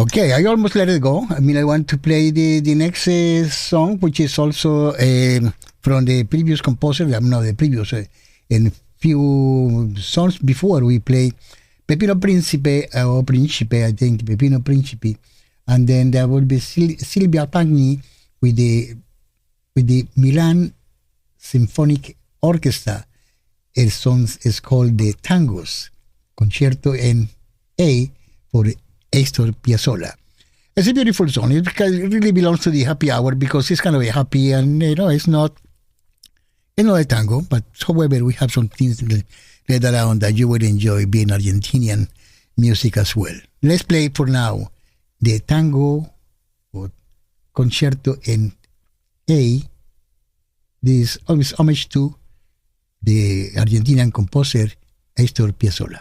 Okay, I almost let it go. I mean, I want to play the next song, which is also from the previous composer. No, the previous. In few songs before we play Pepino Principe or Principe, I think Pepino Principe, and then there will be Silvia Pagni with the Milan Symphonic Orchestra. El song is called the Tangos, Concerto in A for Astor Piazzolla. It's a beautiful song. It really belongs to the happy hour because it's kind of a happy and it's not a tango, but however we have some things later on that you will enjoy being Argentinian music as well. Let's play for now the tango or Concerto in A. This is homage to the Argentinian composer Astor Piazzolla.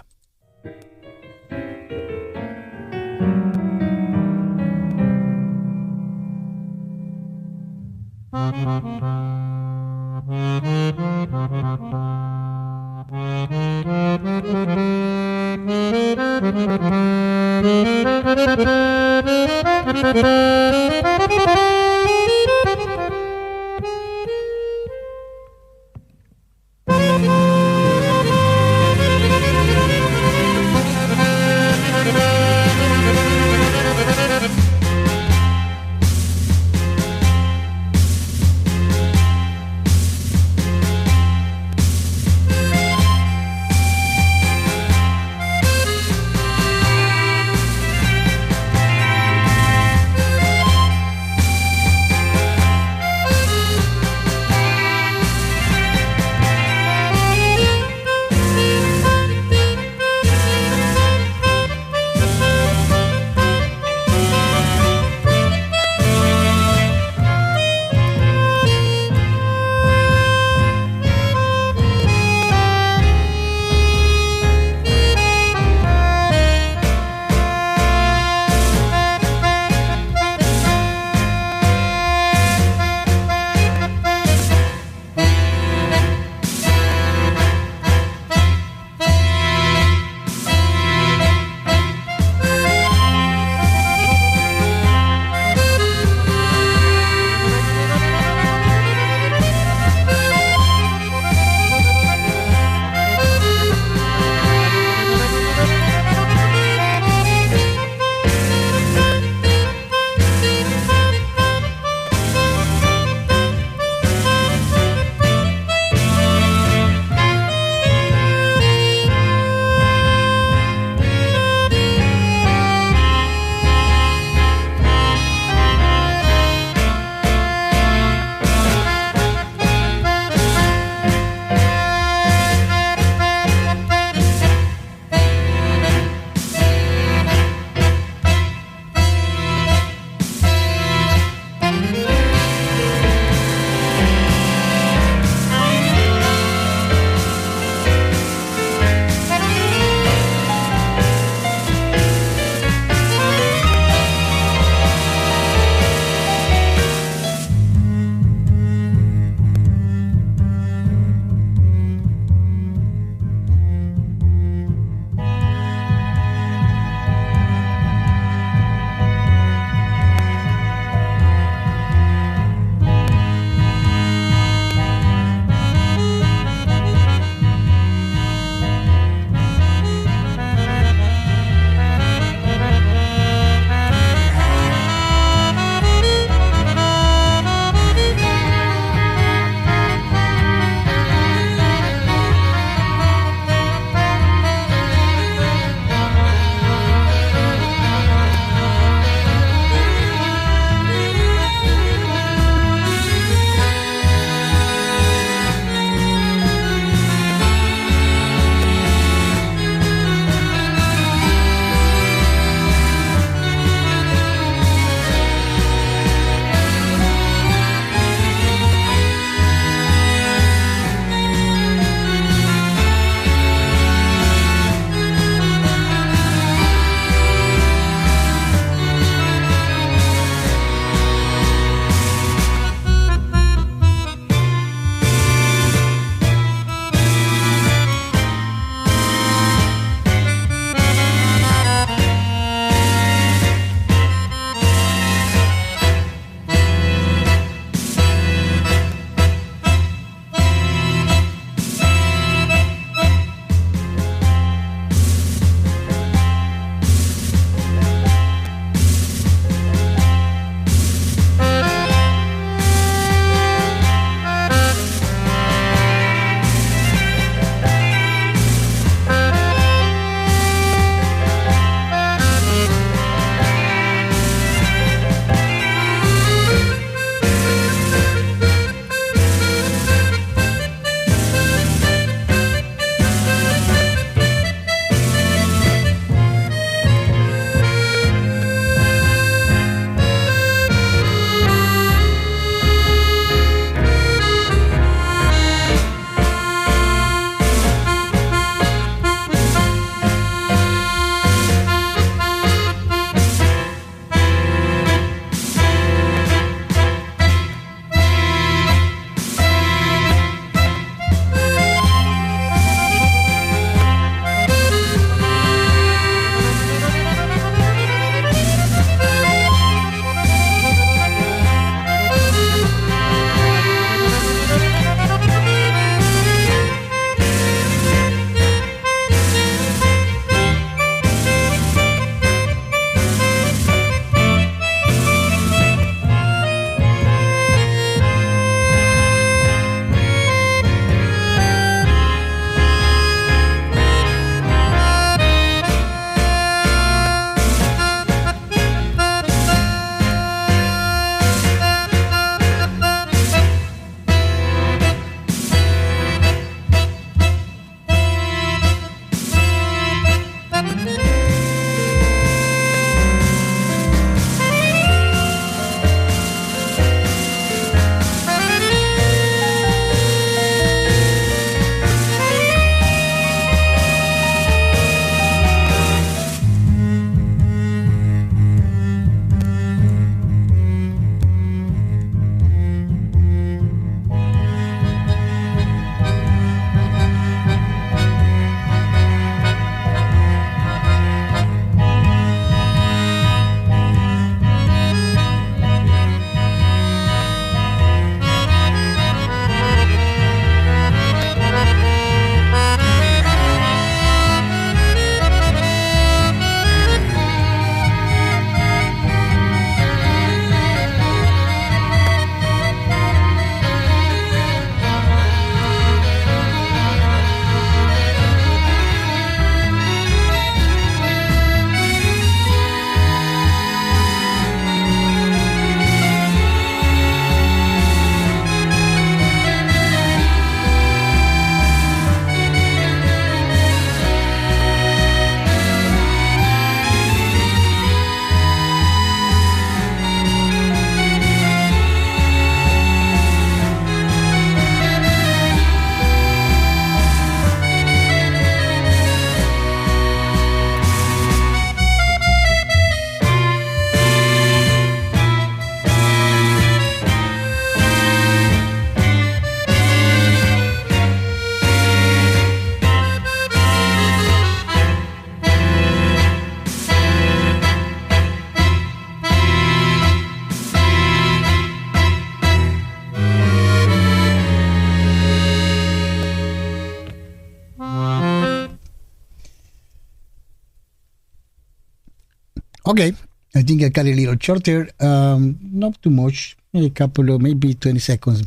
Okay, I think I cut it a little shorter. Not too much, a couple of maybe 20 seconds.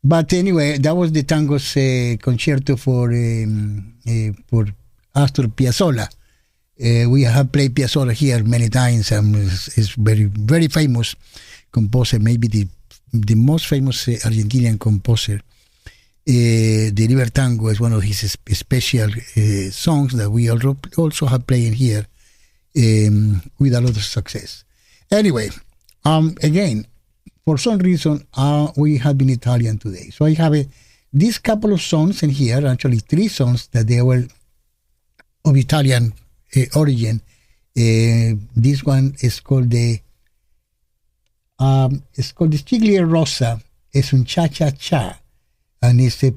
But anyway, that was the tangos concerto for Astor Piazzolla. We have played Piazzolla here many times, and it's very, very famous composer, maybe the most famous Argentinian composer. The River Tango is one of his special songs that we also have played here with a lot of success. Anyway, again, for some reason, we have been Italian today. So I have this couple of songs in here, actually 3 songs that they were of Italian origin. This one is called the Stiglia Rosa. Es un cha-cha-cha, and it's a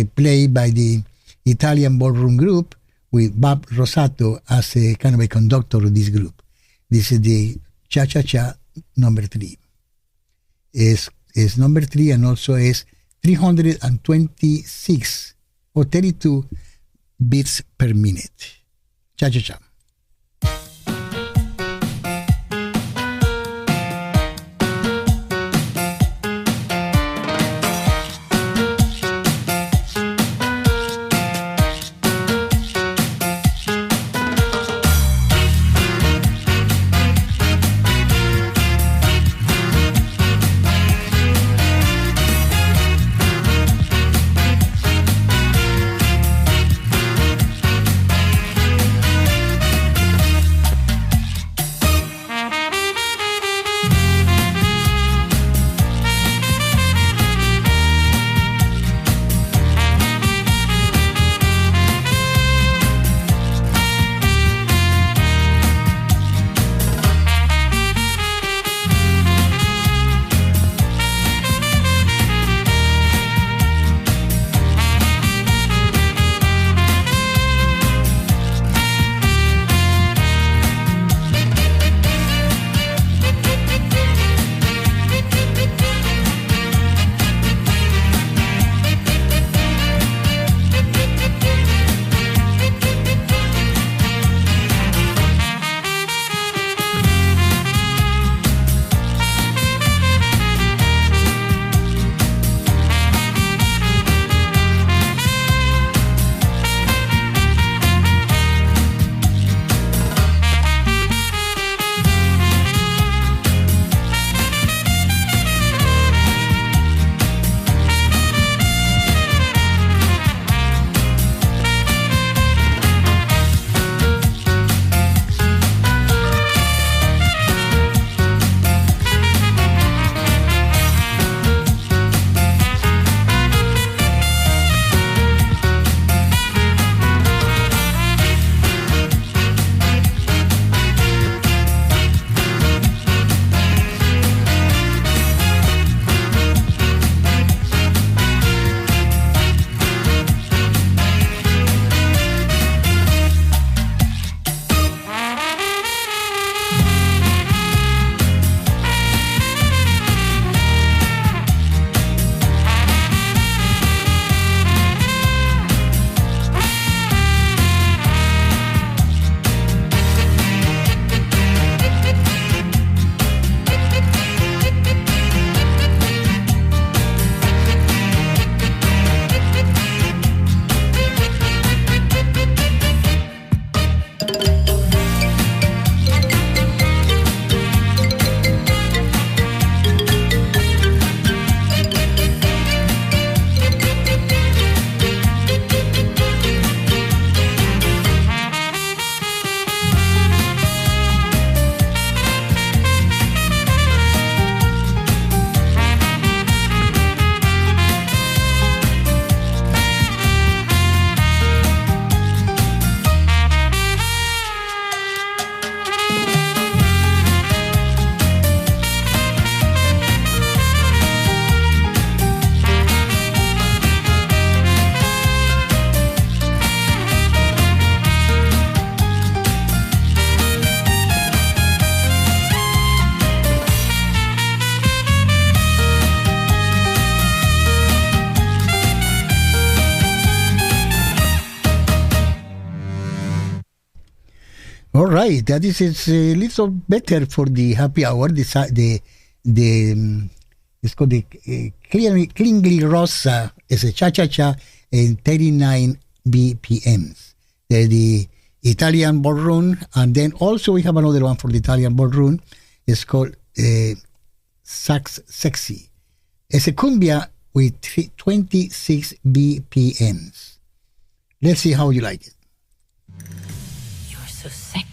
play by the Italian ballroom group with Bob Rosato as a kind of a conductor of this group. This is the cha-cha-cha number 3. Is number 3, and also is 326 or 32 beats per minute. Cha-cha-cha. All right, that is it's a little better for the happy hour. It's called the Klingli Rosa. It's a cha-cha-cha in 39 BPMs. The Italian ballroom, and then also we have another one for the Italian ballroom. It's called Sax Sexy. It's a cumbia with 26 BPMs. Let's see how you like it. You're so sexy.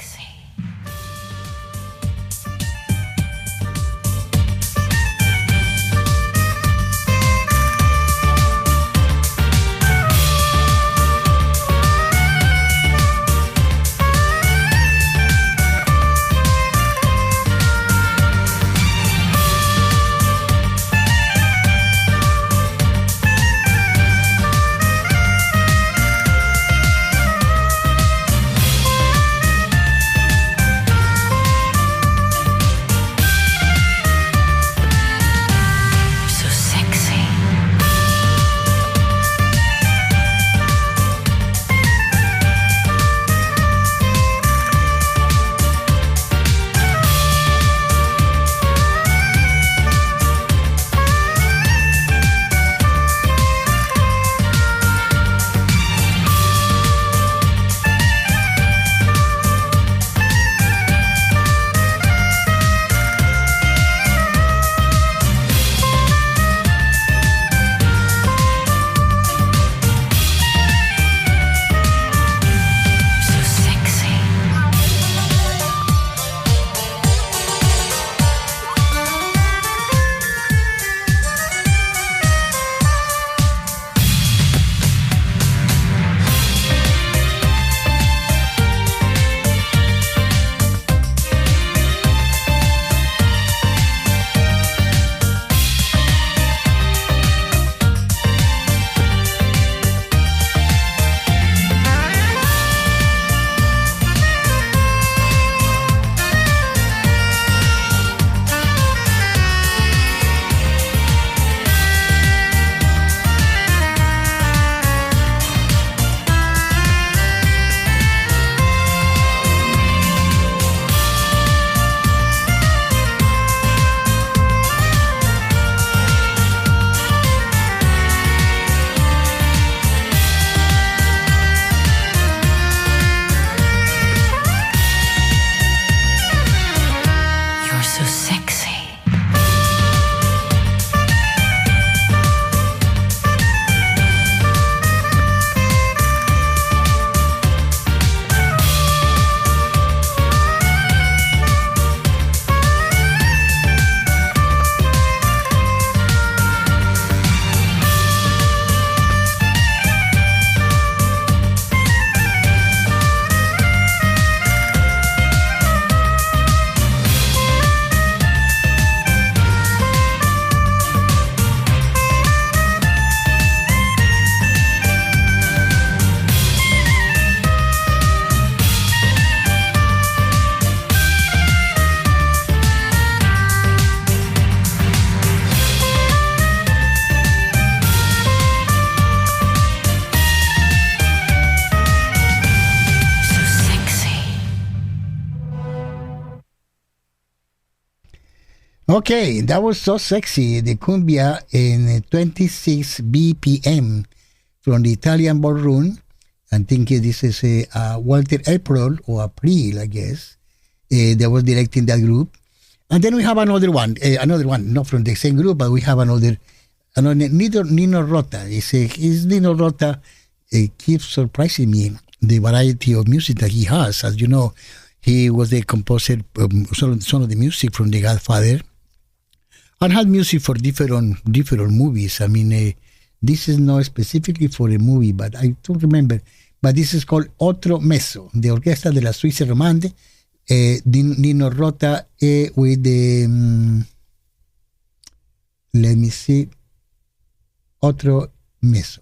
Okay, that was so sexy. The cumbia in 26 BPM from the Italian ballroom. I think this is Walter April or April, I guess, that was directing that group. And then we have another one, not from the same group, but we have another Nino Rota. His Nino Rota keeps surprising me, the variety of music that he has. As you know, he was the composer some of the music from The Godfather, and had music for different movies. I mean, this is not specifically for a movie, but I don't remember. But this is called Otro Meso, the Orquesta de la Suisse Romande, Nino Rota with the, let me see, Otro Meso.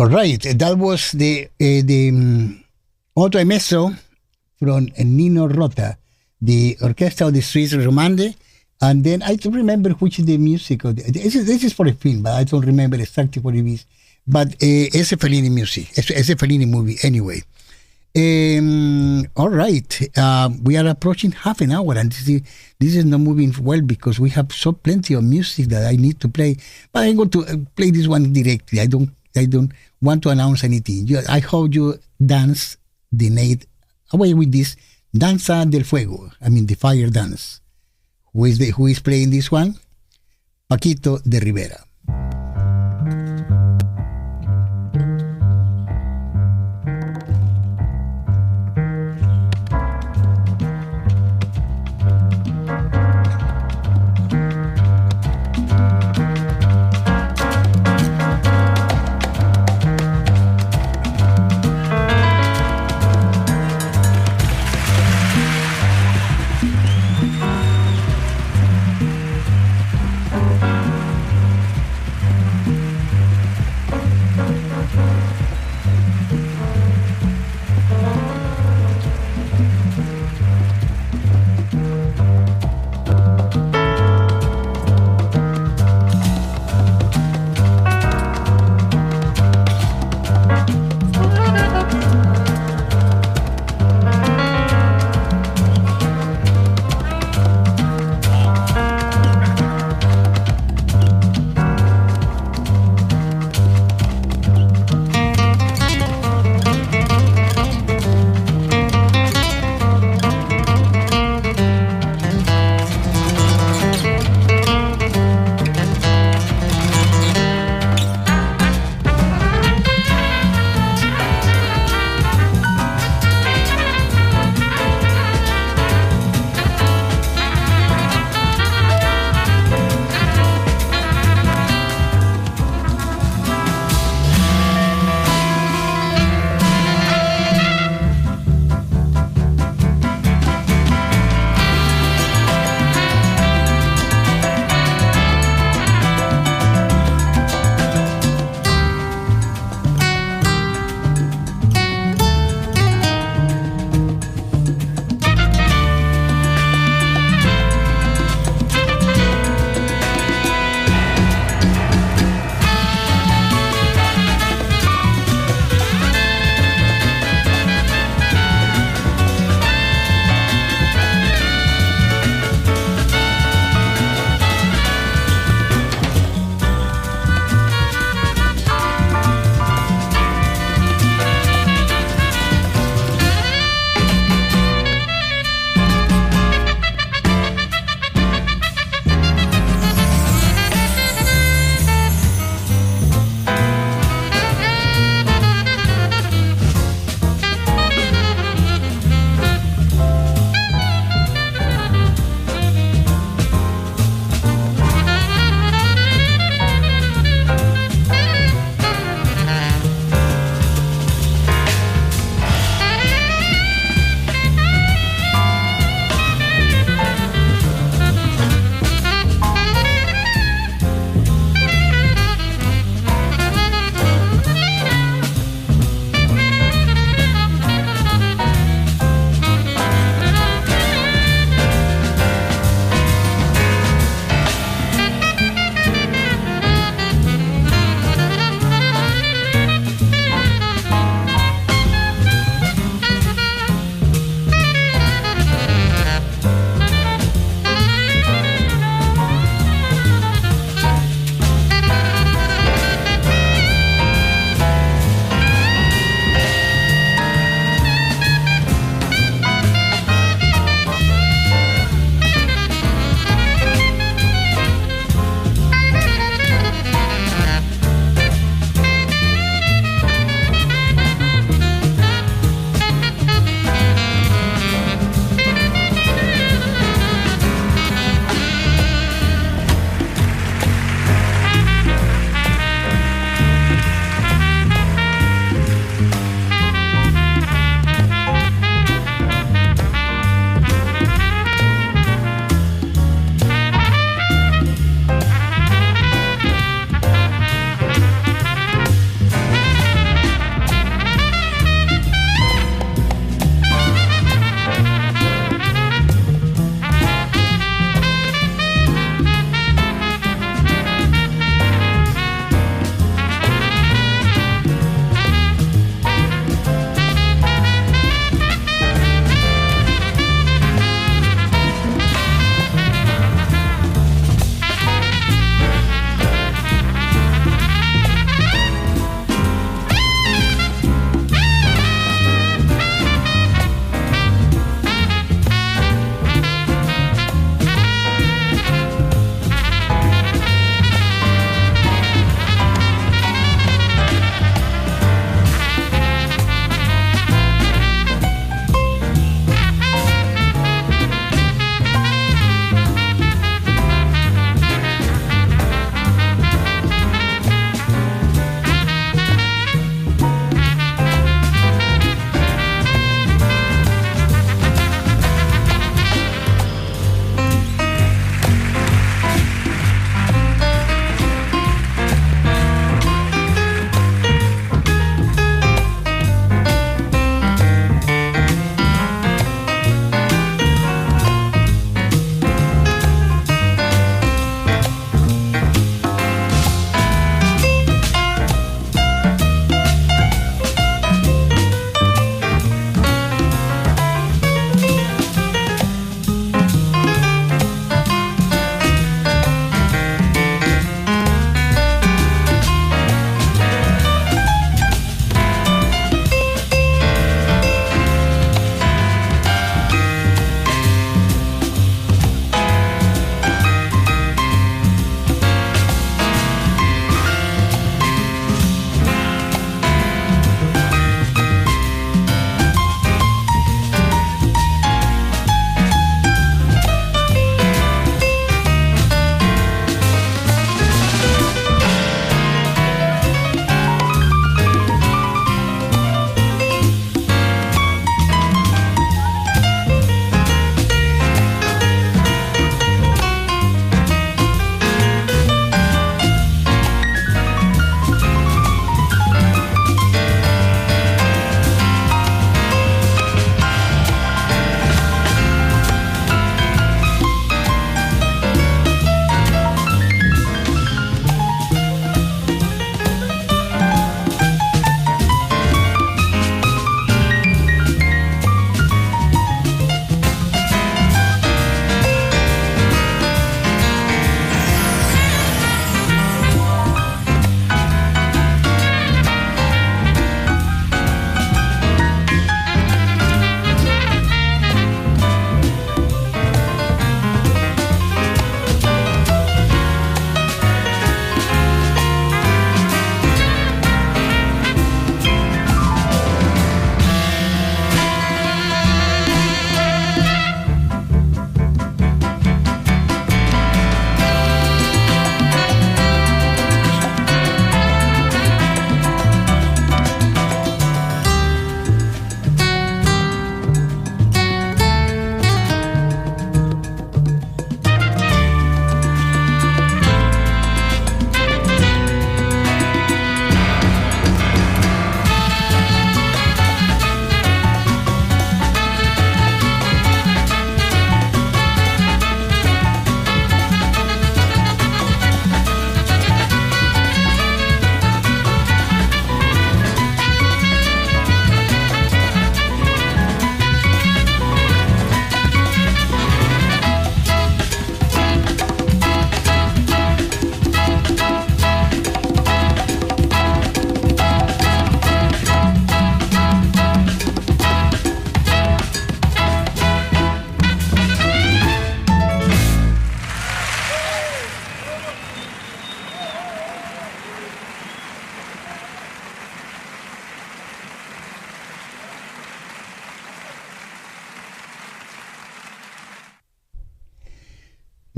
All right, that was the Otto e Messo from Nino Rota, the Orchestra of the Streets Romande. And then I don't remember which is the music of this is for a film, but I don't remember exactly what it is. But it's a Fellini music. It's a Fellini movie anyway. All right, we are approaching half an hour, and this is not moving well because we have so plenty of music that I need to play. But I'm going to play this one directly. I don't want to announce anything. I hope you dance the night away with this Danza del Fuego. I mean the fire dance. Who is playing this one? Paquito de Rivera.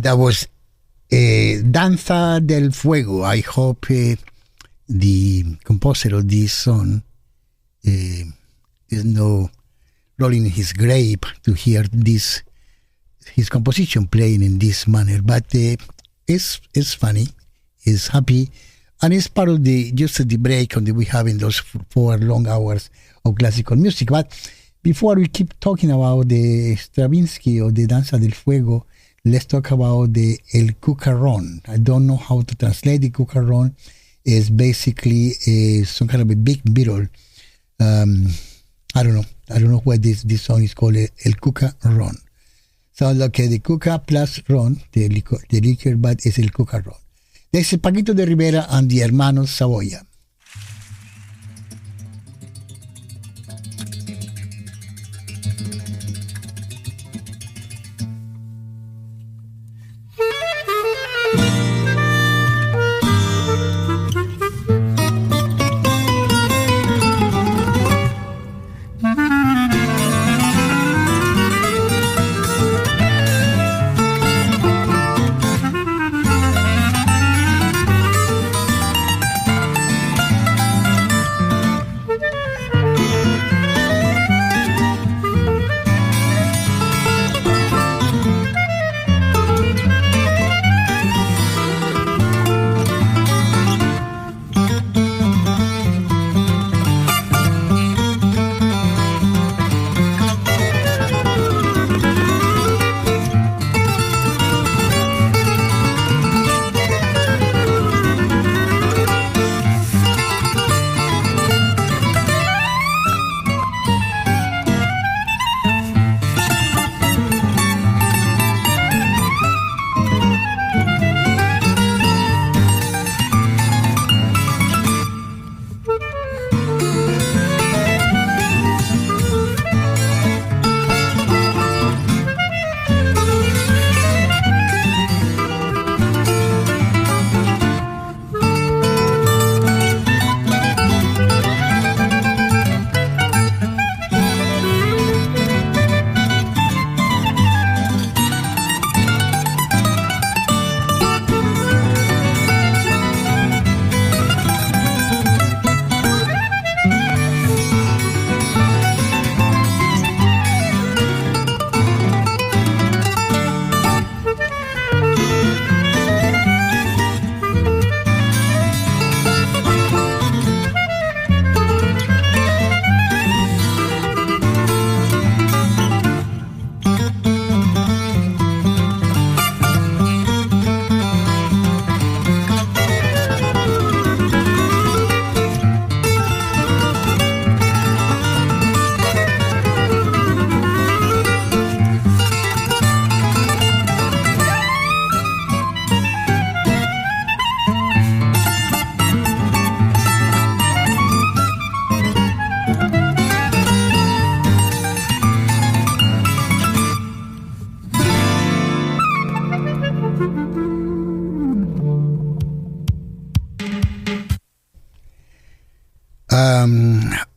That was Danza del Fuego. I hope the composer of this song is no rolling in his grave to hear his composition playing in this manner. But it's funny, it's happy, and it's part of just the break that we have in those 4 long hours of classical music. But before we keep talking about the Stravinsky or the Danza del Fuego, let's talk about the El Cucarón. I don't know how to translate the Cucarón. It's basically some kind of a big beetle. I don't know why this song is called El Cucarón. Sounds like the cuca plus ron, the liquor, but it's El Cucarón. There's Paquito de Rivera and the Hermanos Saboya.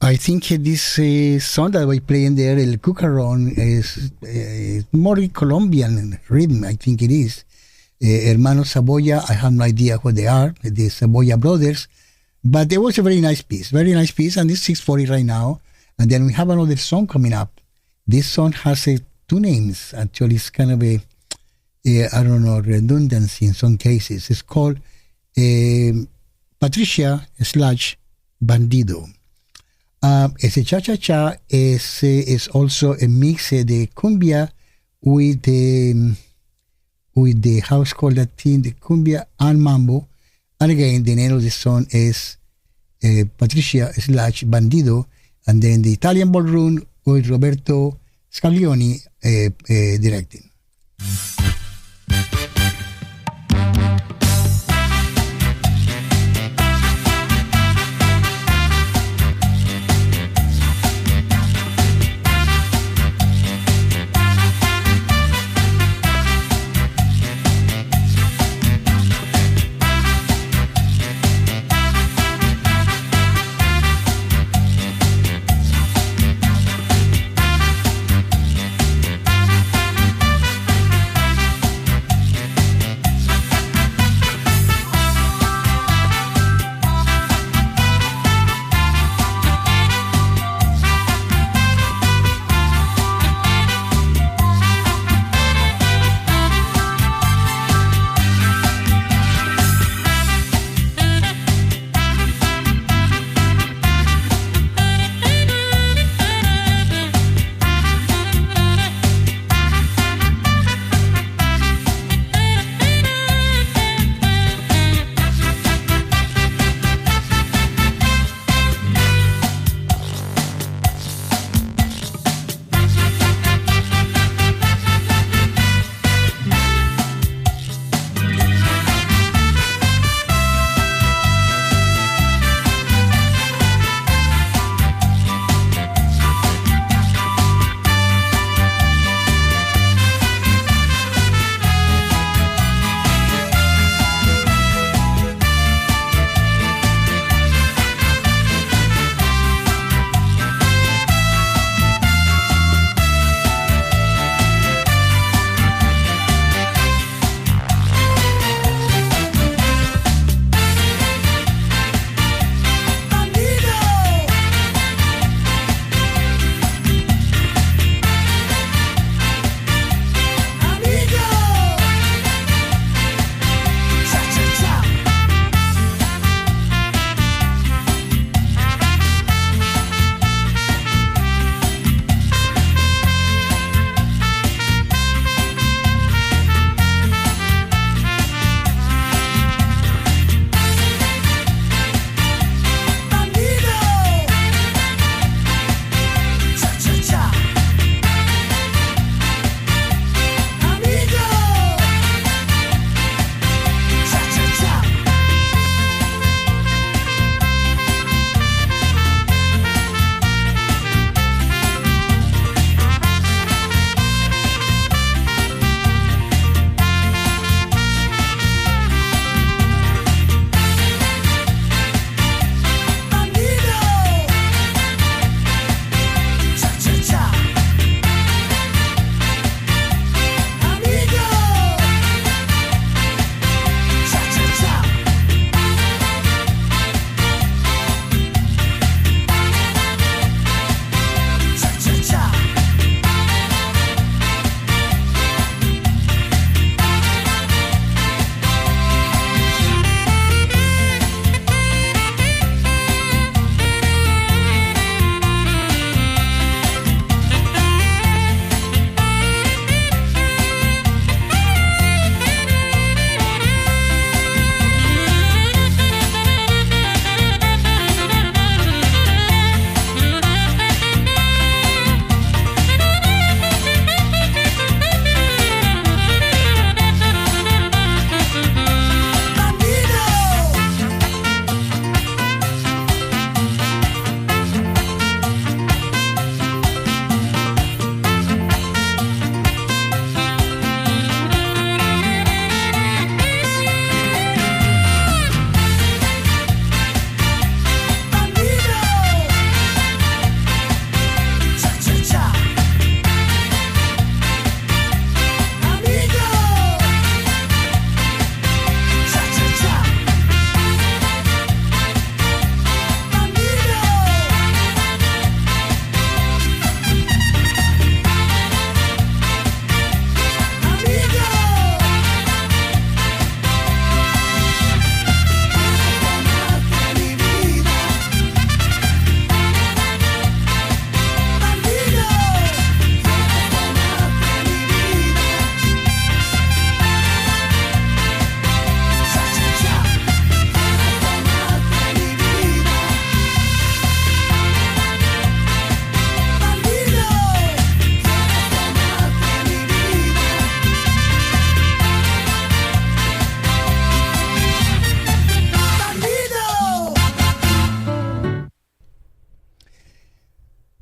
I think this song that we play in there, El Cucarón, is more Colombian rhythm, I think it is. Hermanos Saboya, I have no idea what they are, the Saboya brothers, but it was a very nice piece, and it's 6:40 right now. And then we have another song coming up. This song has 2 names, actually. It's kind of a, I don't know, redundancy in some cases. It's called Patricia / Bandido. Ese cha-cha-cha is also a mix de cumbia with the house called Latin, the cumbia and mambo. And again, the name of the song is Patricia / Bandido. And then the Italian ballroom with Roberto Scaglioni directing.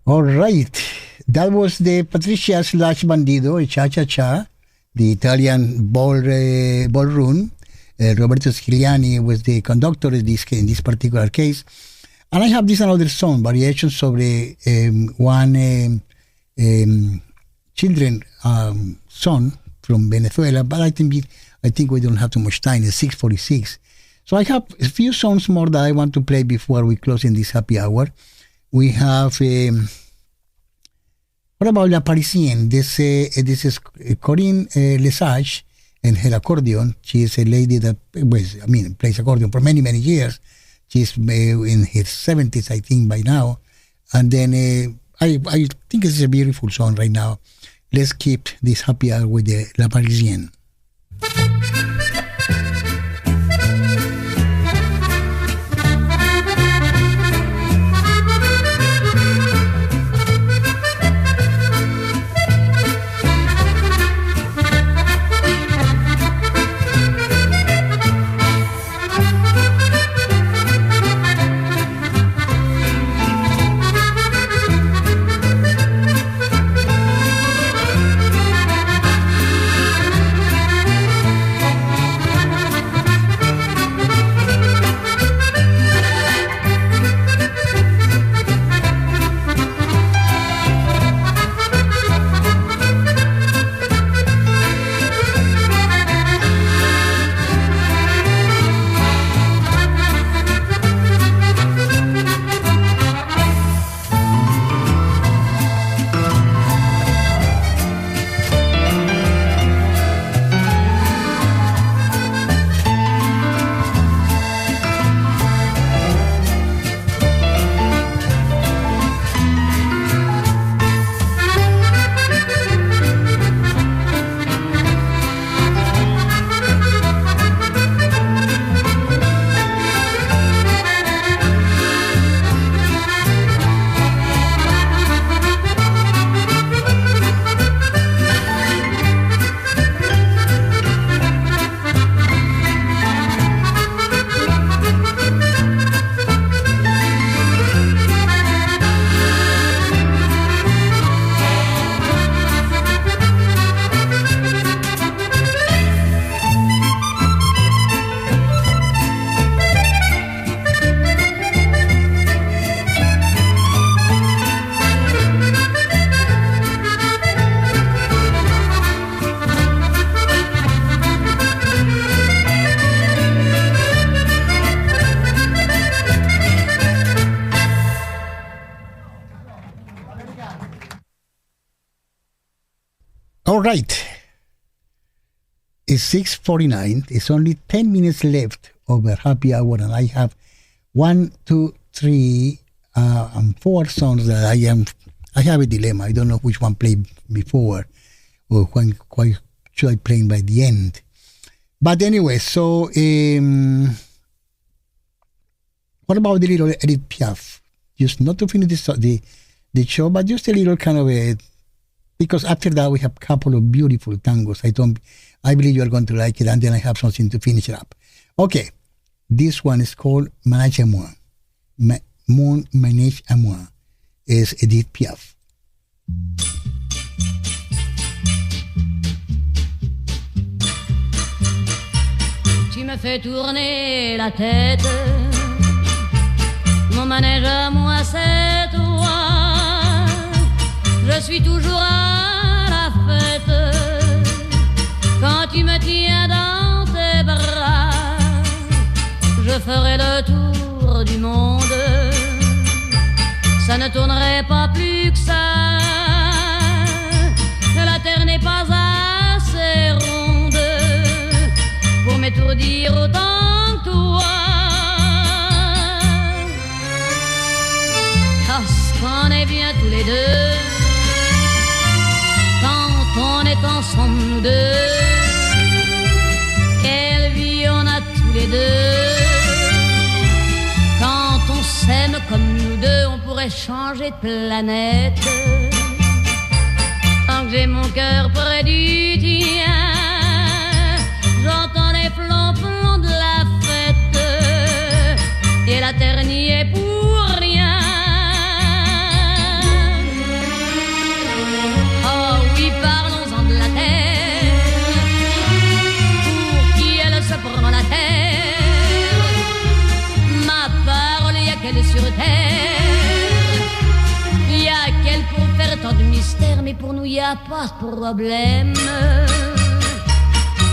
All right. That was the Patricia / Bandido, Cha-Cha-Cha, the Italian ballroom. Roberto Schigliani was the conductor in this particular case. And I have this another song, variation sobre one children son from Venezuela, but I think we don't have too much time. It's 6:46. So I have a few songs more that I want to play before we close in this happy hour. We have what about La Parisienne? This is Corinne Lesage and her accordion. She is a lady that plays accordion for many, many years. She's in her 70s, I think, by now. And then I think this is a beautiful song right now. Let's keep this happy hour with the La Parisienne. All right. It's 6:49. It's only 10 minutes left of the happy hour, and I have 1, 2, 3, and 4 songs that I have a dilemma. I don't know which one play before or when should I play by the end. But anyway, so what about the little Edith Piaf? Just not to finish the show, but just a little kind of a, because after that we have a couple of beautiful tangos. I believe you are going to like it, and then I have something to finish it up. Okay, this one is called Ménage à moi. Mon ménage à moi is Edith Piaf. Tu me fais tourner la tête, mon manège à moi c'est toi, je suis toujours à la fête, quand tu me tiens dans tes bras, je ferai le tour du monde, ça ne tournerait pas plus que ça, la terre n'est pas assez ronde pour m'étourdir autant que toi. Parce qu'on est bien tous les deux, quand on est ensemble nous deux, quelle vie on a tous les deux. Quand on s'aime comme nous deux, on pourrait changer de planète. Tant que j'ai mon cœur près du tien, j'entends les plombs de la fête, et la terre n'y est pour rien. tant de mystères, mais pour nous y a pas de problème.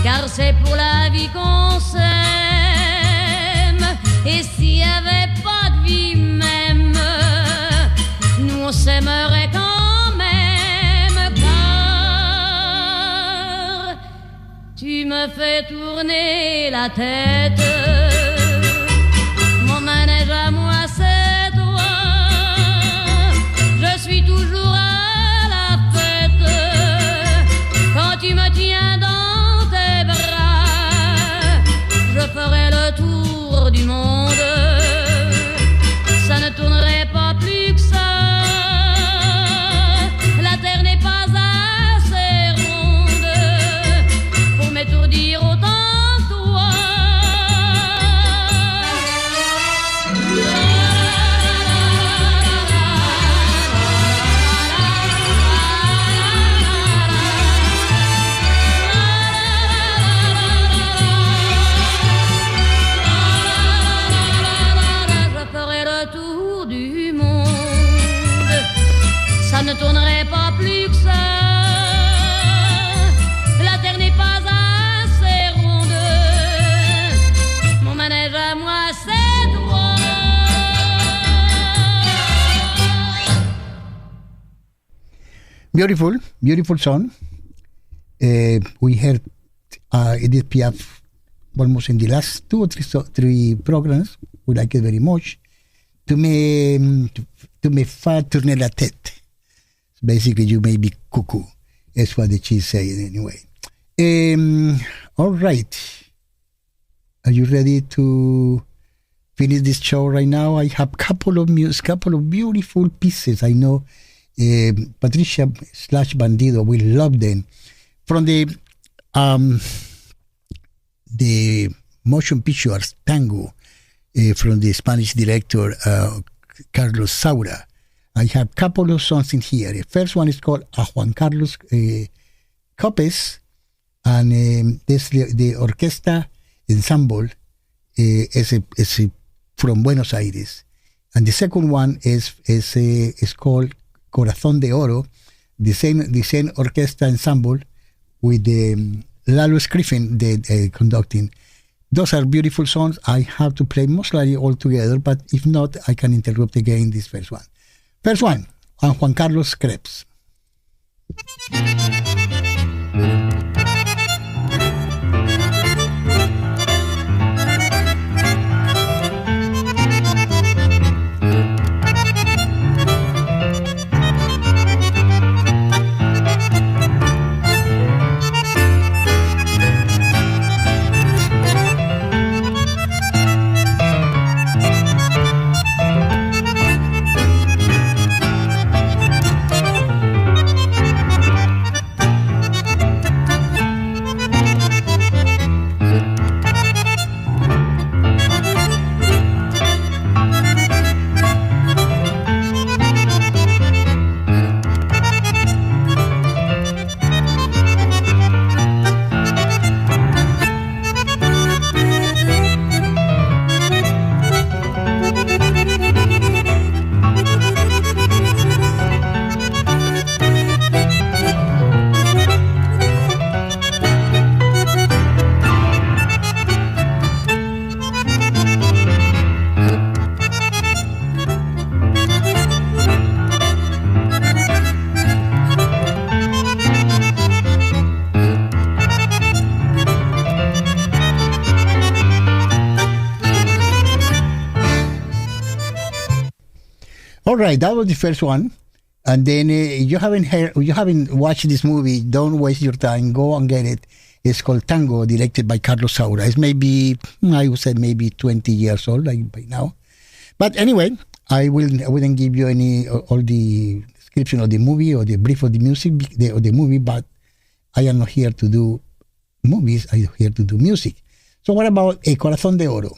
Car c'est pour la vie qu'on s'aime. Et s'il y avait pas de vie même, nous on s'aimerait quand même. Car tu me fais tourner la tête. Mon manège à moi c'est toi. Je suis toujours à la fête. Quand tu me tiens dans tes bras, je ferai le tour du monde. Ça ne tournerait pas plus que ça. La terre n'est pas assez ronde pour m'étourdir autant que toi. Ça ne tournerait pas plus que ça. La terre n'est pas assez ronde. Mon manège à moi c'est toi. Beautiful, beautiful song. We heard Edith Piaf almost in the last two or three programs. We like it very much. Tu me fais tourner la tête. Basically, you may be cuckoo. That's what she's saying anyway. All right. Are you ready to finish this show right now? I have couple of beautiful pieces. I know Patricia / Bandido will love them. From the motion pictures Tango from the Spanish director Carlos Saura. I have a couple of songs in here. The first one is called A Juan Carlos Cortes, and this the Orquesta Ensemble is from Buenos Aires. And the second one is called Corazón de Oro, the same Orquesta Ensemble with Lalo Scriffin conducting. Those are beautiful songs. I have to play most likely all together, but if not, I can interrupt again this first one. First one, Juan Carlos Krebs. All right, that was the first one. And then you haven't watched this movie, don't waste your time. Go and get it. It's called Tango, directed by Carlos Saura. It's maybe, I would say maybe 20 years old by now. But anyway, I wouldn't give you all the description of the movie or the brief of the music of the movie, but I am not here to do movies. I'm here to do music. So what about Corazón de Oro?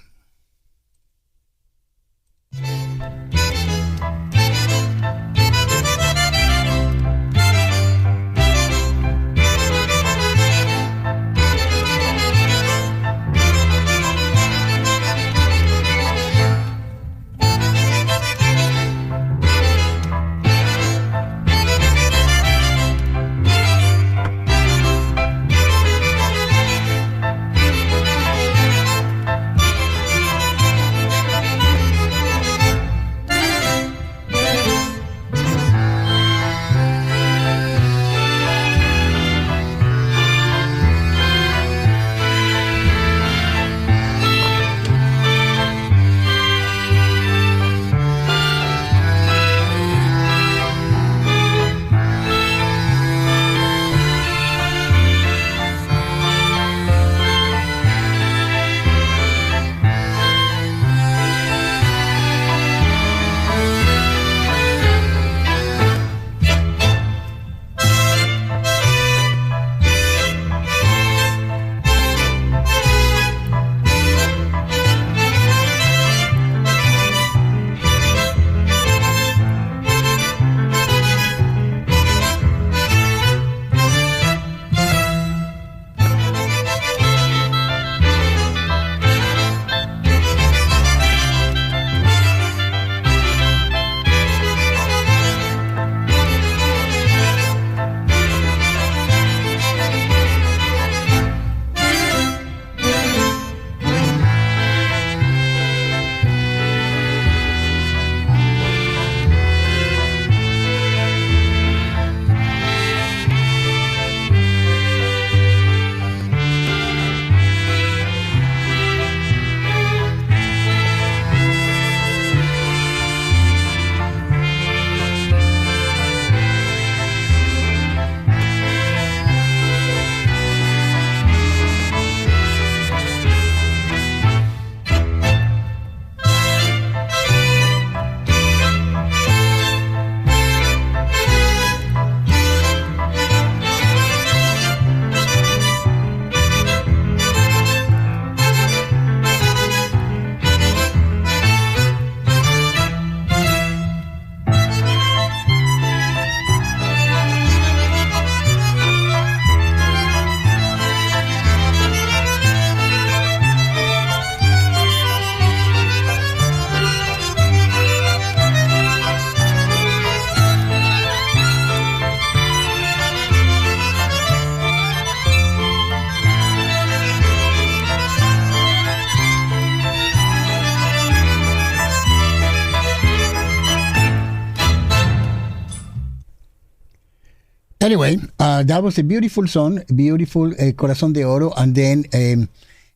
Anyway, that was a beautiful song, beautiful Corazón de Oro, and then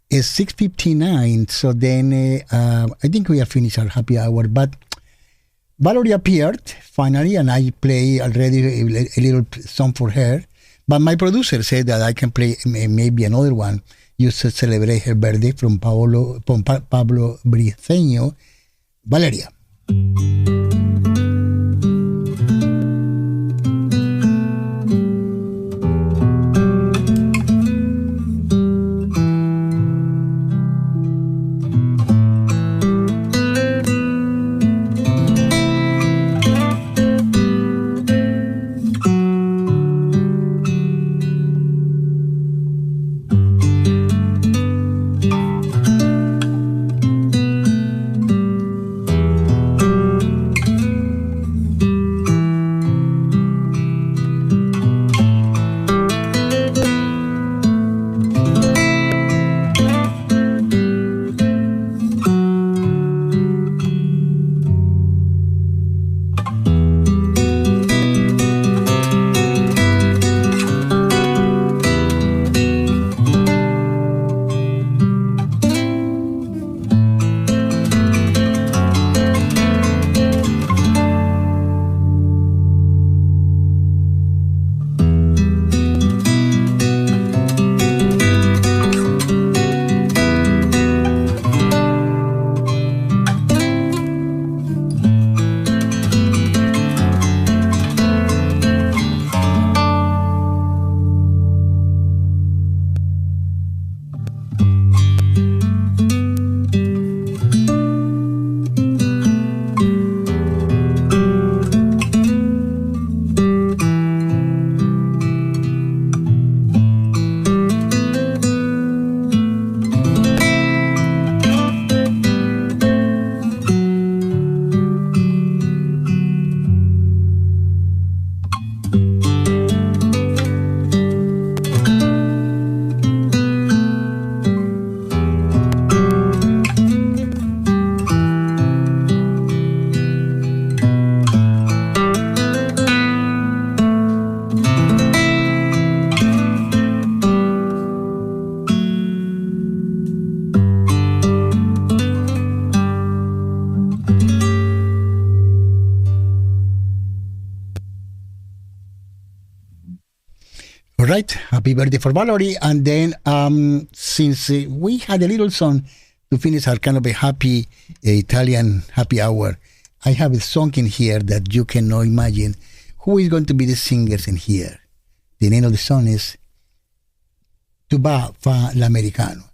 it's 6:59, so then I think we have finished our happy hour, but Valerie appeared finally, and I play already a little song for her, but my producer said that I can play maybe another one just to celebrate her birthday from Pablo Briceño. Valeria. Right, happy birthday for Valerie. And then since we had a little song to finish our kind of a happy Italian happy hour, I have a song in here that you cannot imagine who is going to be the singers in here. The name of the song is Tu va fa l'americano.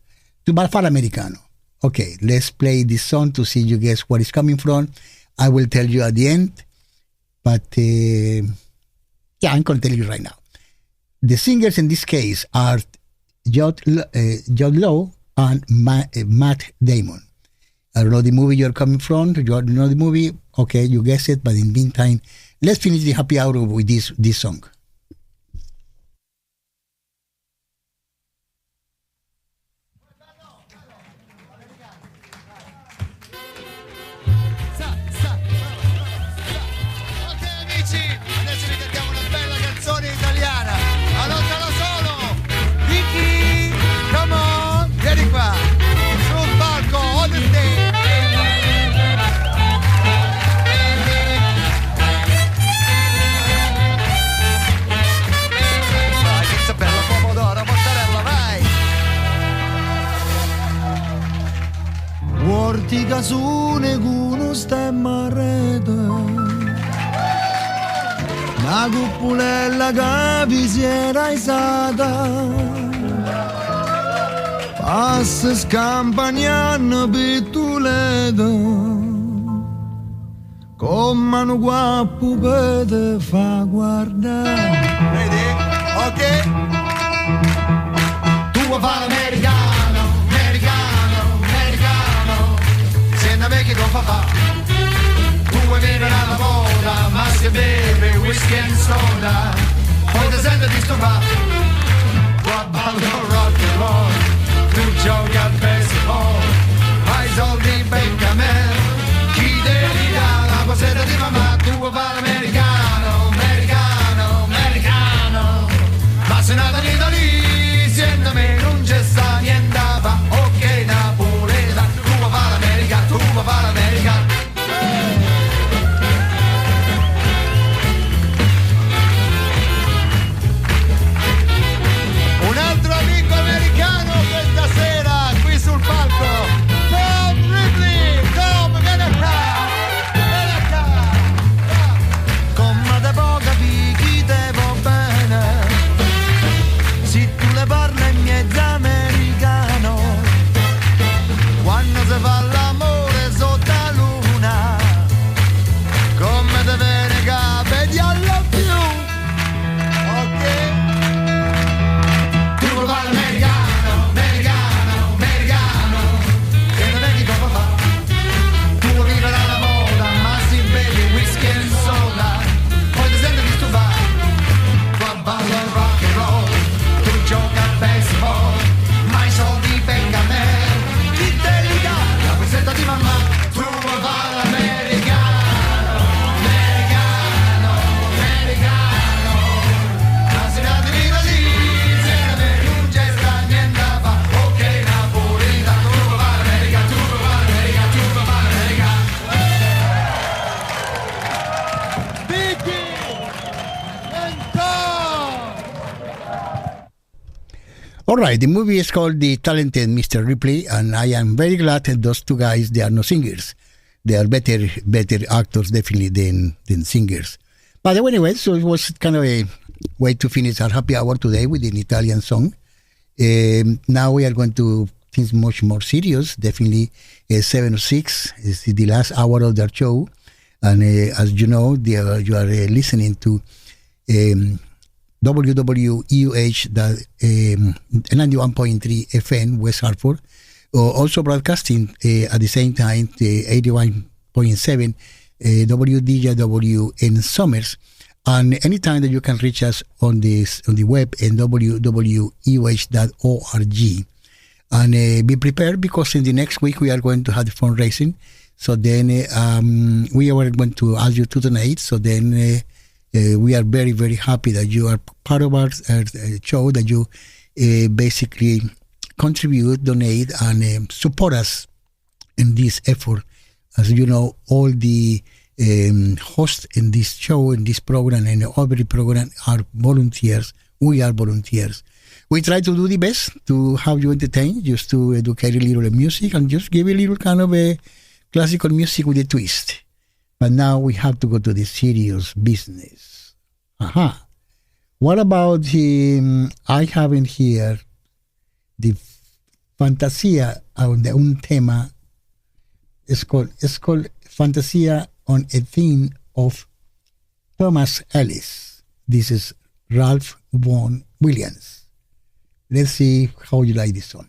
Tu va fa l'americano. Okay, let's play this song to see you guess where it's coming from. I will tell you at the end, but yeah, I'm going to tell you right now. The singers in this case are Judd Law and Matt Damon. I don't know the movie you're coming from. You know the movie? Okay, you guess it. But in the meantime, let's finish the happy hour with this song. Ok amici, adesso vi cantiamo una bella canzone italiana. Annotatelo solo. Vicky, come on, vieni qua. Sul palco, on the stage. Vai, pizza bella, pomodoro, mozzarella, vai. Porti casune con uno stemma a rete, una cuppulella che vi si era isata, passa scampagnando pittulete, con mano guappo per te fa guardare. Vedi? Ok. Tu vuoi fare l'americano, americano, americano, se ne vecchi con papà. Tu vuoi vivere alla moda, ma se bevi whisky and soda, poi ti senti disturbato. Tu ballo rock and roll, tu giochi al baseball, hai soldi in becca a me, chi devi dare la posetta di mamma. Tu vuoi fare l'americano, americano, americano, All right, the movie is called The Talented Mr. Ripley, and I am very glad that those two guys, they are no singers. They are better actors, definitely, than singers. But anyway, so it was kind of a way to finish our happy hour today with an Italian song. Now we are going to things much more serious. Definitely, 7:06 is the last hour of their show. And as you know, you are listening to WWUH, 91.3 FM, West Hartford. Also broadcasting at the same time, 81.7 WDJW in Summers. And anytime that you can reach us on the web in www.euh.org. And be prepared, because in the next week we are going to have the fundraising. So then we are going to ask you to donate. So then we are very, very happy that you are part of our show, that you basically contribute, donate, and support us in this effort. As you know, all the hosts in this show, in this program, and every program are volunteers. We are volunteers. We try to do the best to have you entertained, just to educate a little music, and just give a little kind of a classical music with a twist. But now we have to go to the serious business. Aha. What about I have in here the Fantasia de un tema. It's called Fantasia on a theme of Thomas Ellis. This is Ralph Vaughan Williams. Let's see how you like this song.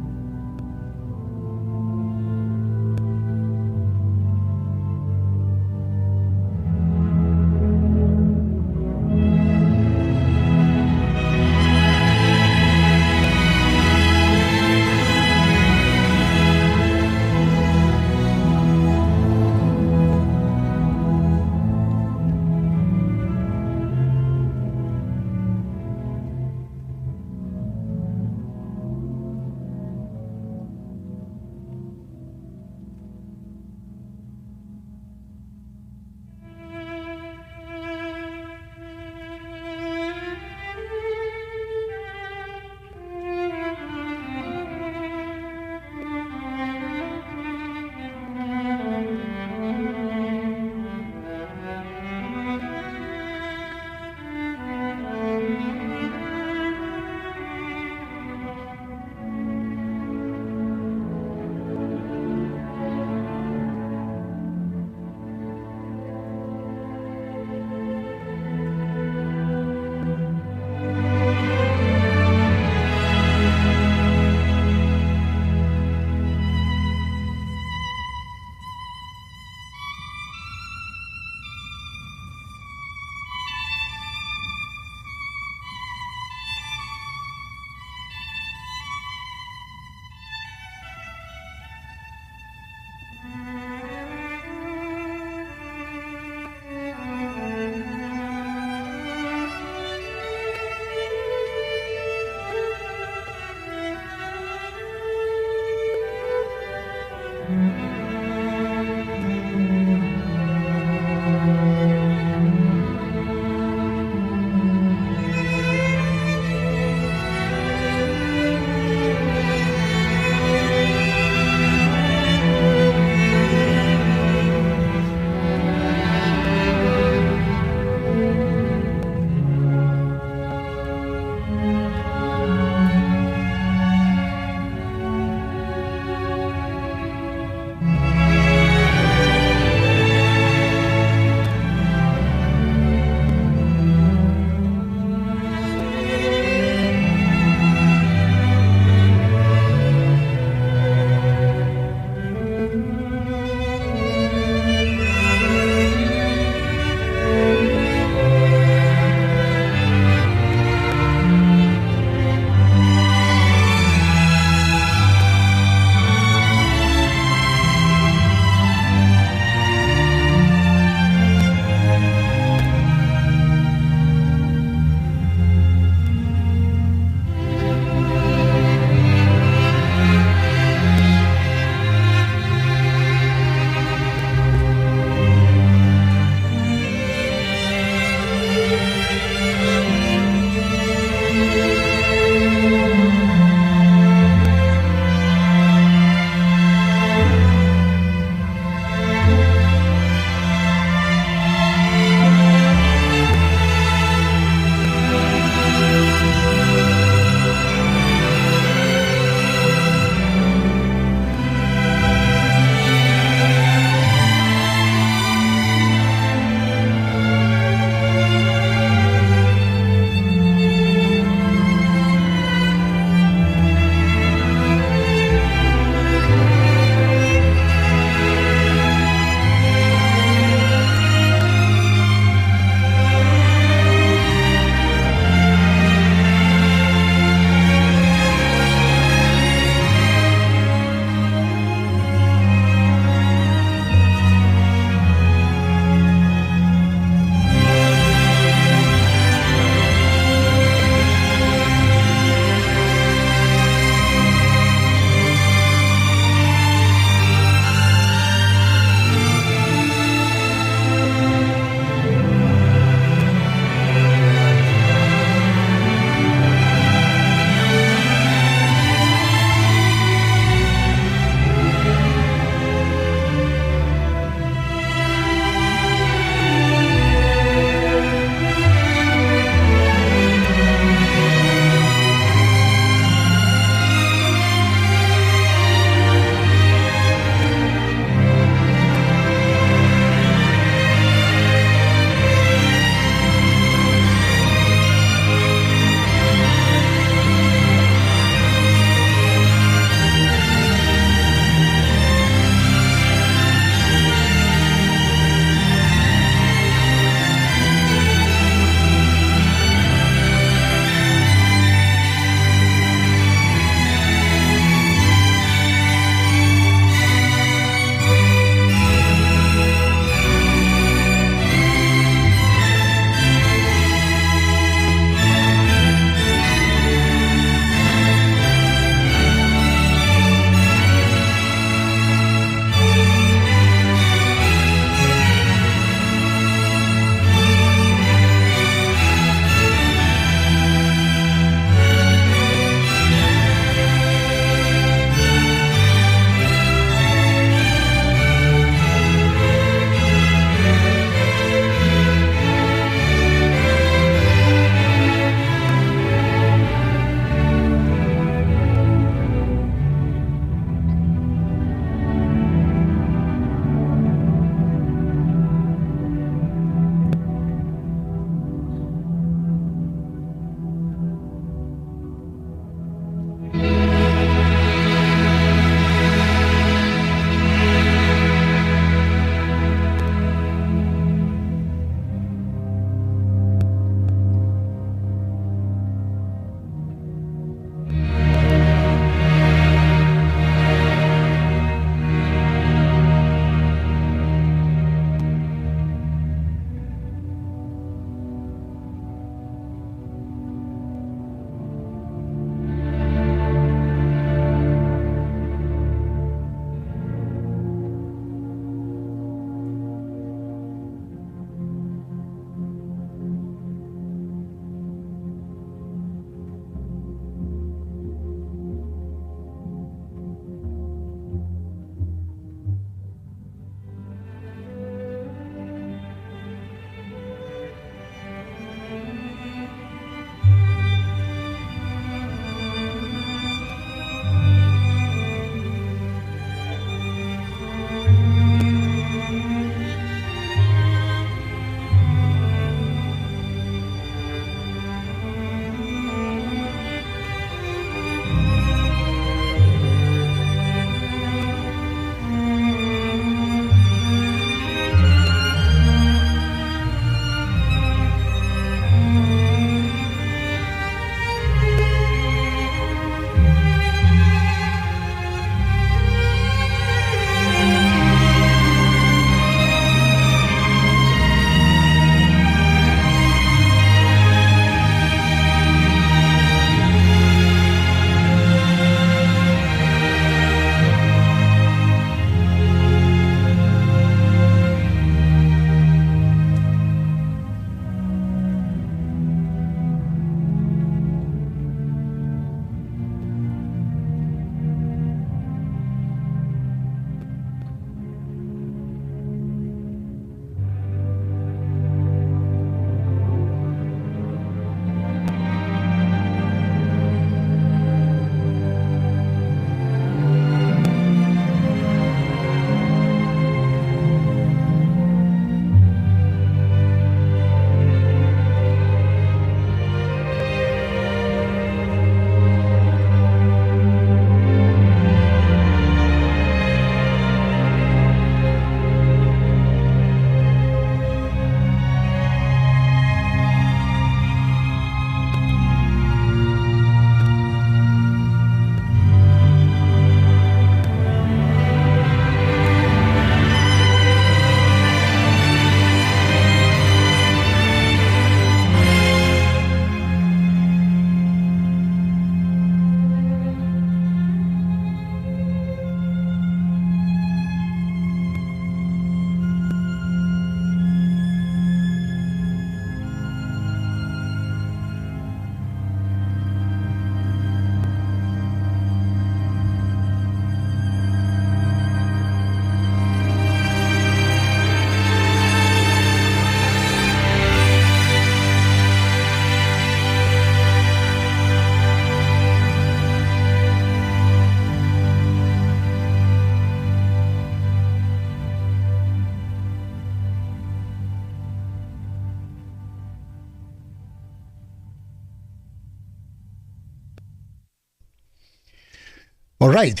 All right.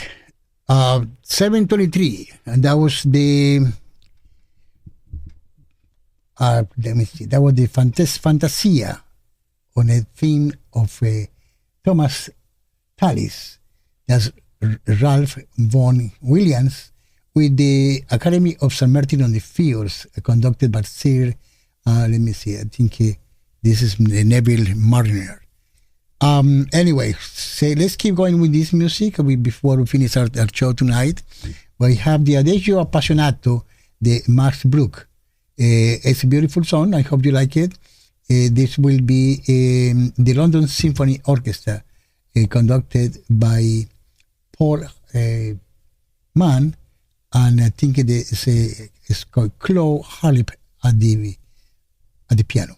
7:23, and that was the. Let me see. That was the Fantasia on a theme of Thomas Tallis. That's Ralph Vaughan Williams with the Academy of St. Martin on the Fields, conducted by Sir. Let me see. I think this is Neville Mariner. Anyway, so let's keep going with this music before we finish our show tonight. We have the Adagio Appassionato, the Max Bruch. It's a beautiful song. I hope you like it. This will be the London Symphony Orchestra, conducted by Paul Mann, and I think it's called Claude Harlip at the piano.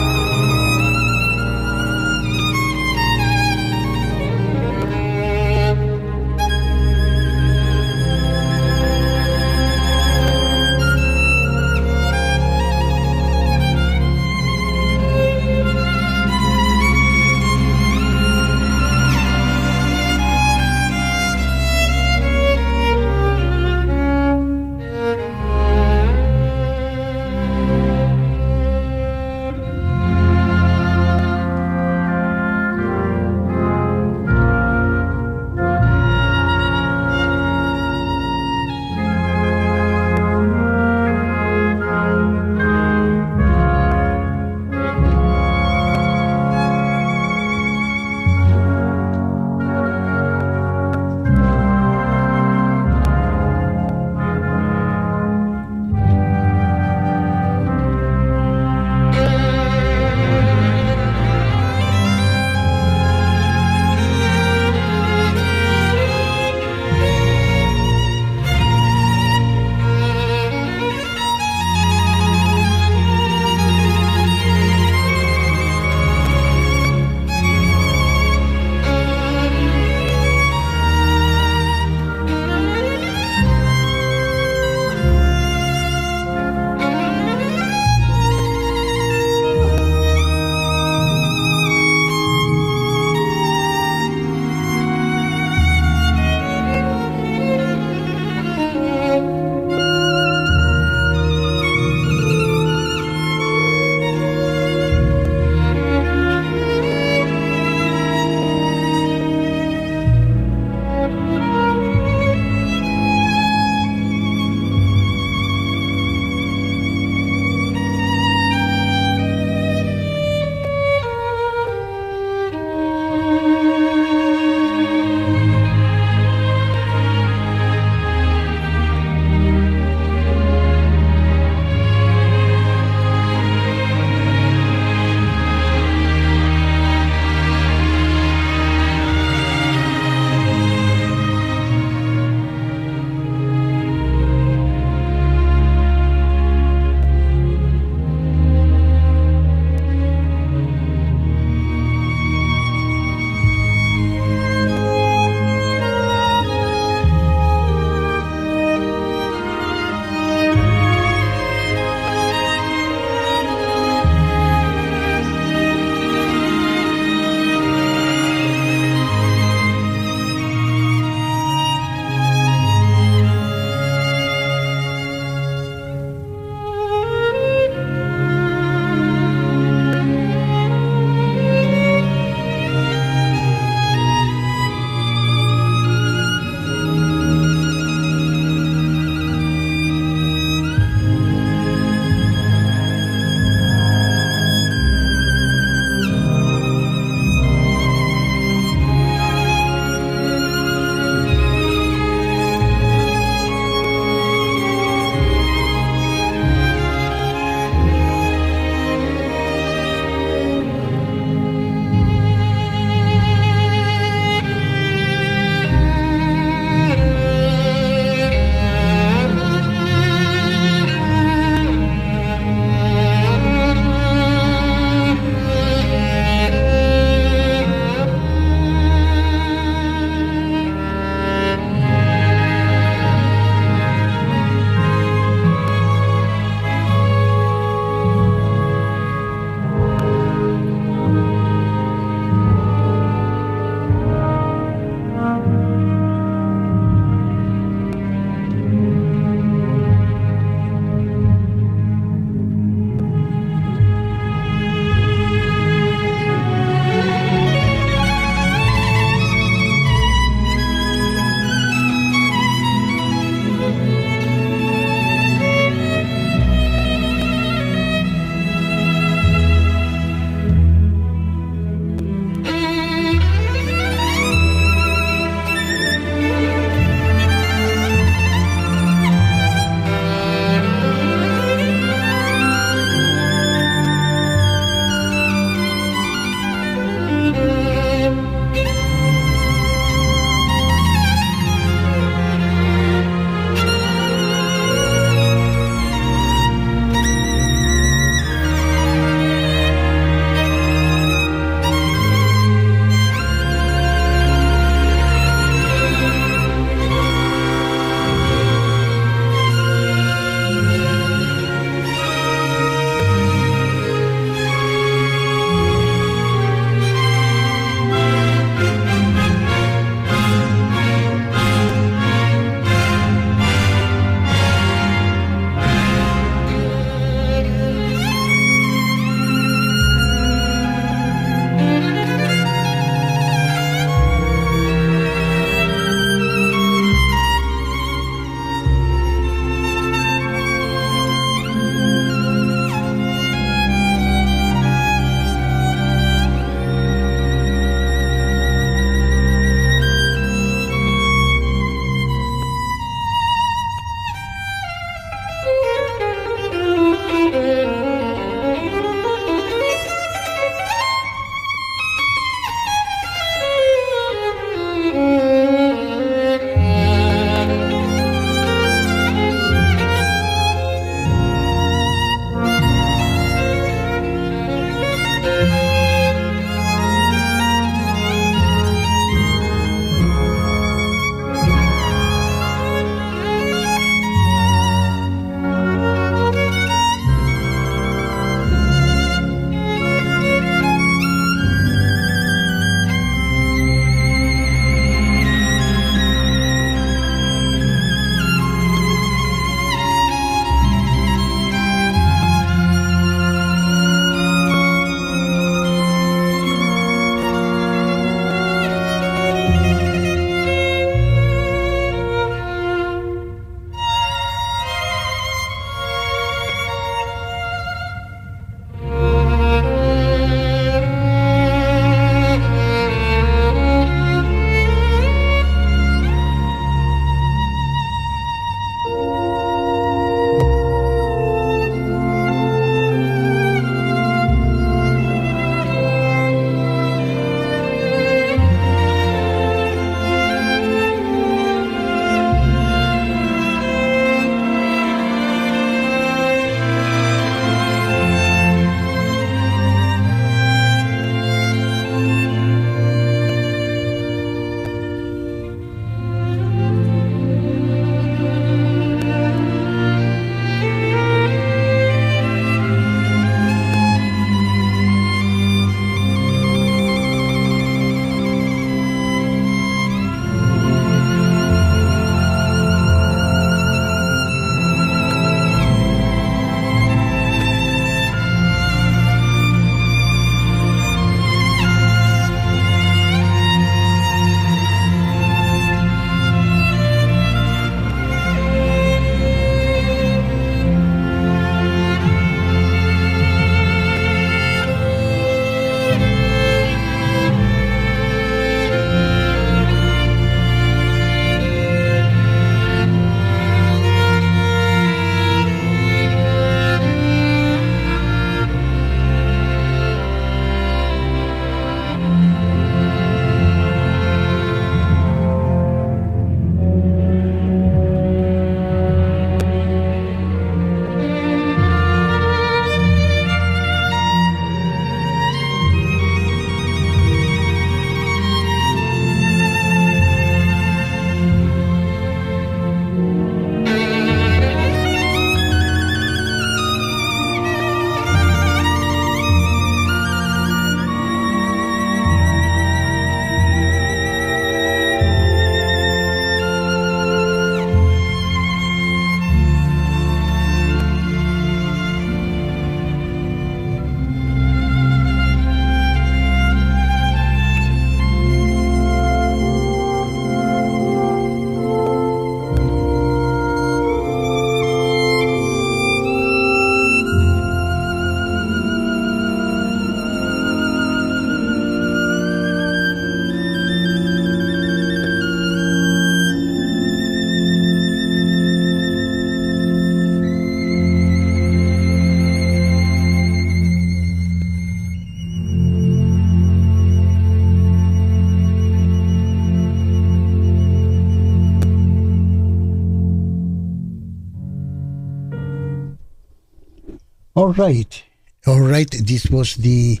All right. This was the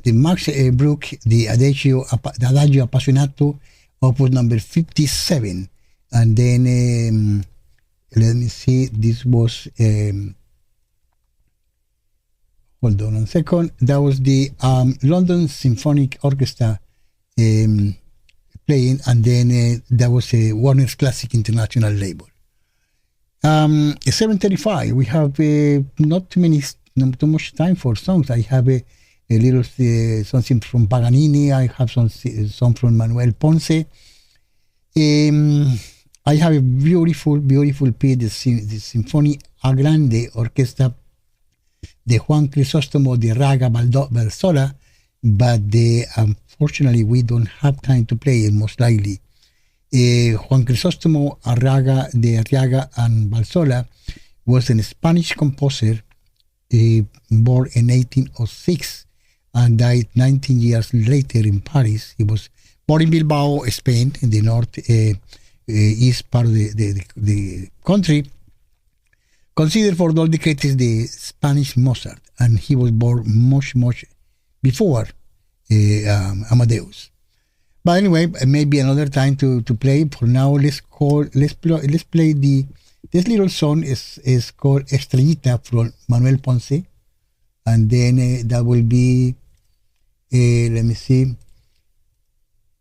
Max Bruch, the Adagio Appassionato, opus number 57, and then let me see. This was hold on a second. That was the London Symphonic Orchestra playing, and then that was a Warner's Classic International label. 7:35. We have not too much time for songs. I have a little something from Paganini. I have some from Manuel Ponce. I have a beautiful piece, the Sinfonia a Grande Orchestra de Juan Crisóstomo de Raga Valsola, but unfortunately we don't have time to play it, most likely. Juan Crisóstomo Arraga de Arriaga and Valsola was a Spanish composer born in 1806 and died 19 years later in Paris. He was born in Bilbao, Spain, in the north east part of the country. Considered for all decades the Spanish Mozart, and he was born much before Amadeus. But anyway, maybe another time to play. For now, let's play this little song is called Estrellita from Manuel Ponce, and then that will be let me see.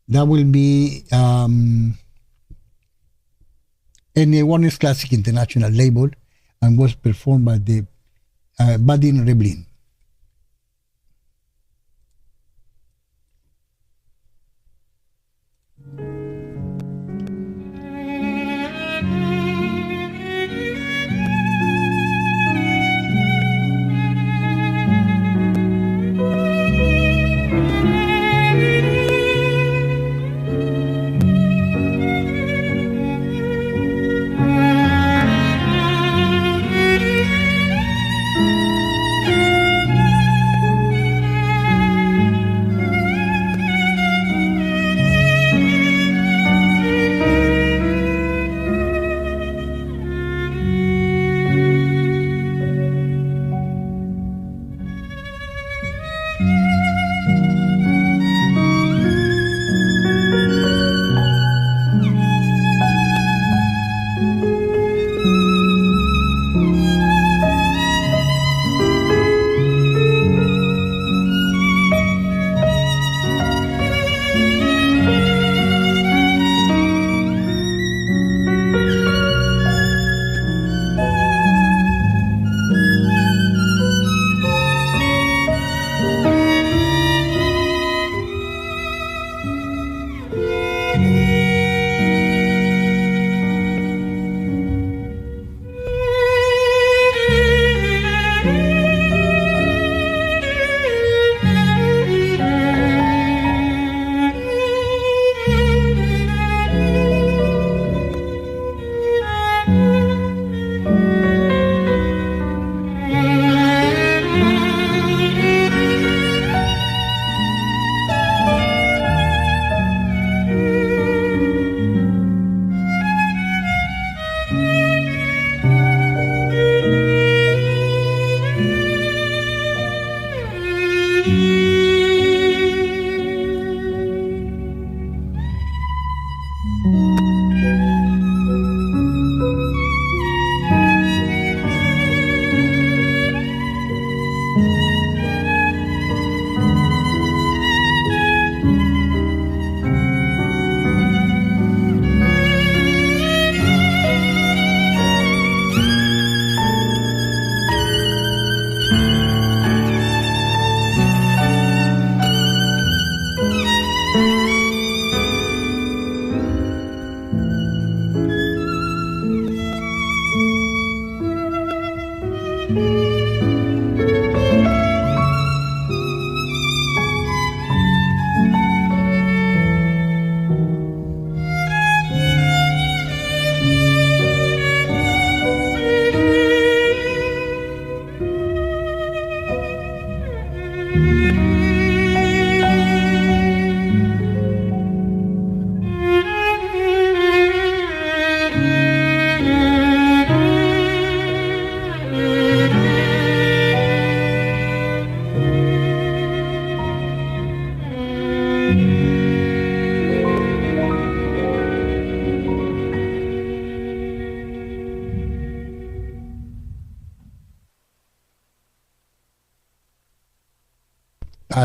That will be in the Warner's Classic International label, and was performed by the Vadim Reblin.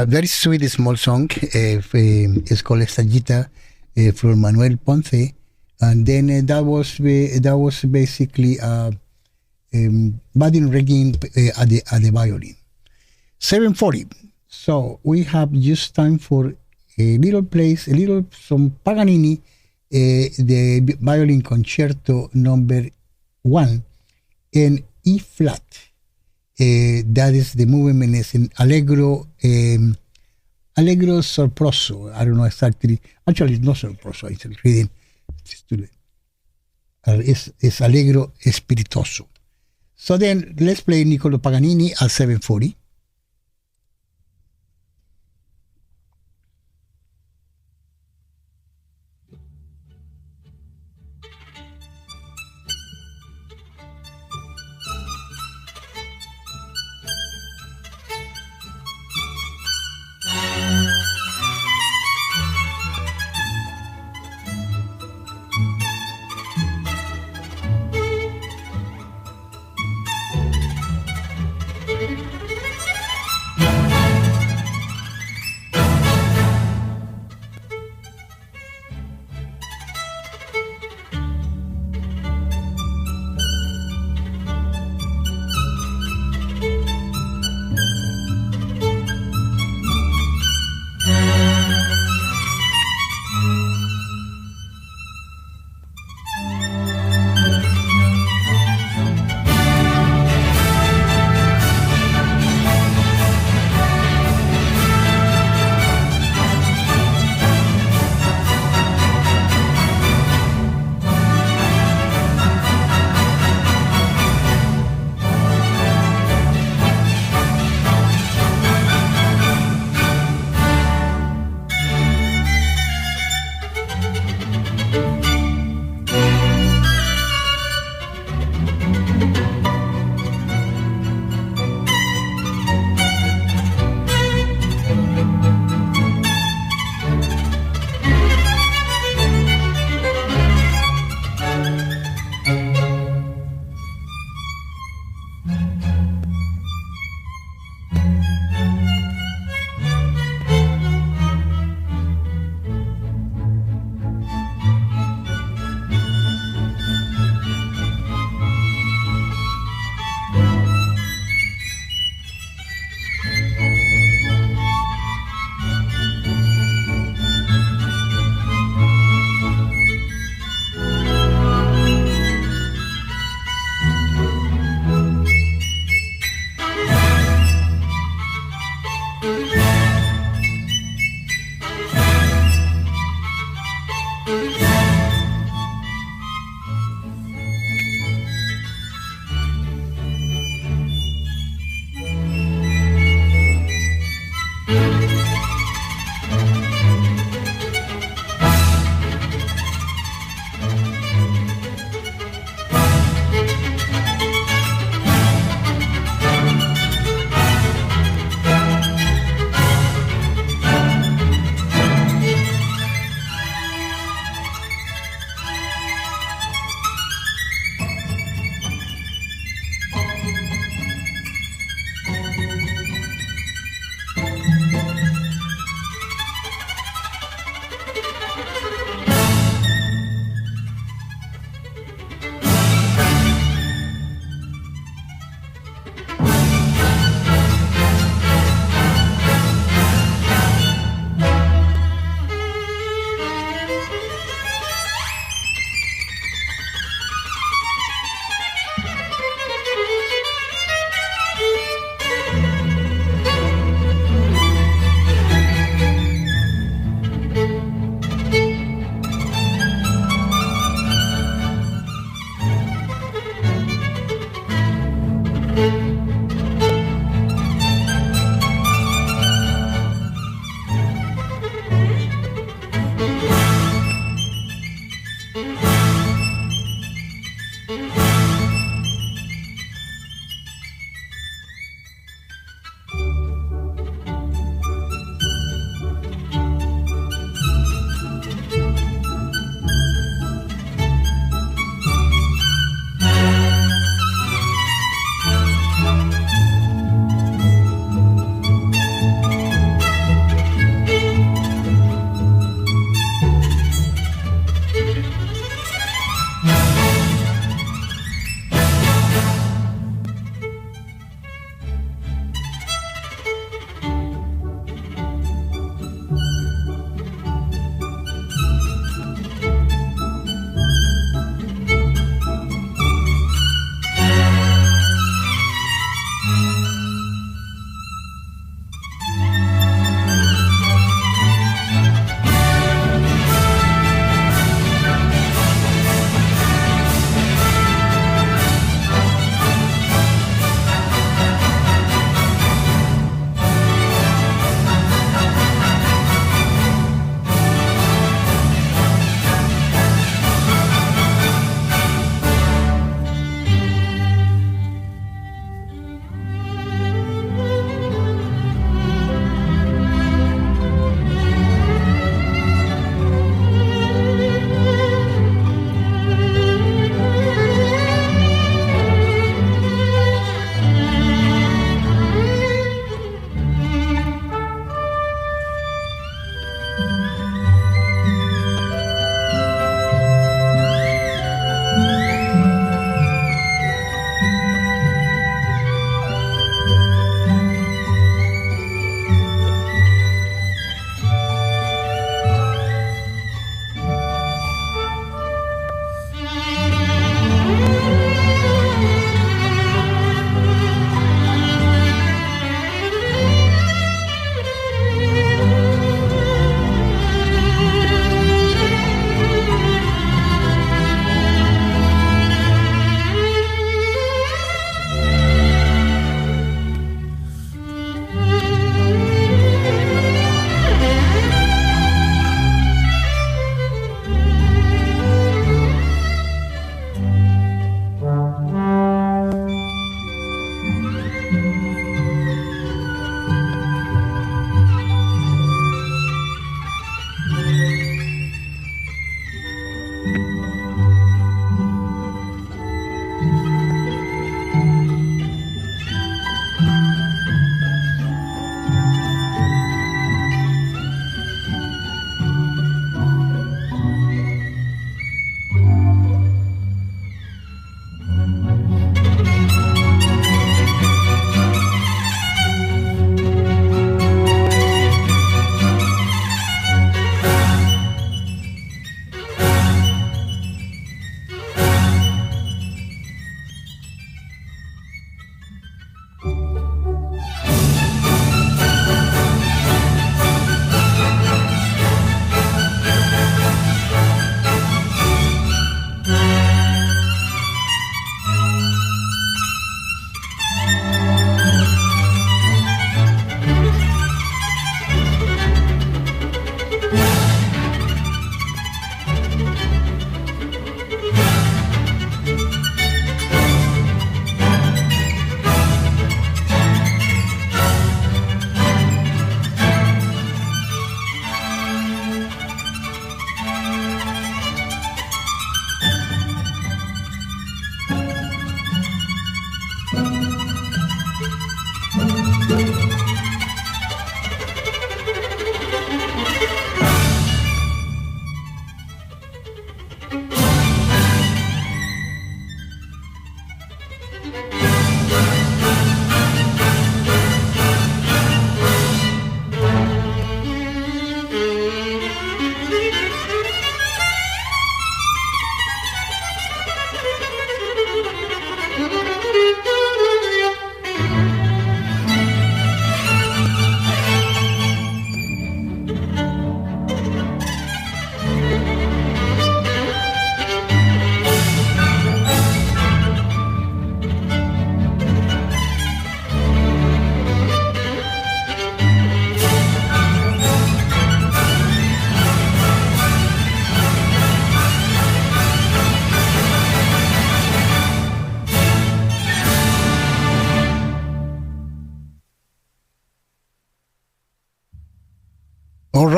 a very sweet small song. It's called Estallita from Manuel Ponce, and then that was basically Latin reggae at the violin. 7:40. So we have just time for a little some Paganini, the violin concerto number 1 in E flat. That is the movement is in allegro sorproso. I don't know exactly. Actually, it's not sorproso. It's reading. It's allegro spiritoso. So then let's play Niccolo Paganini at 7:40.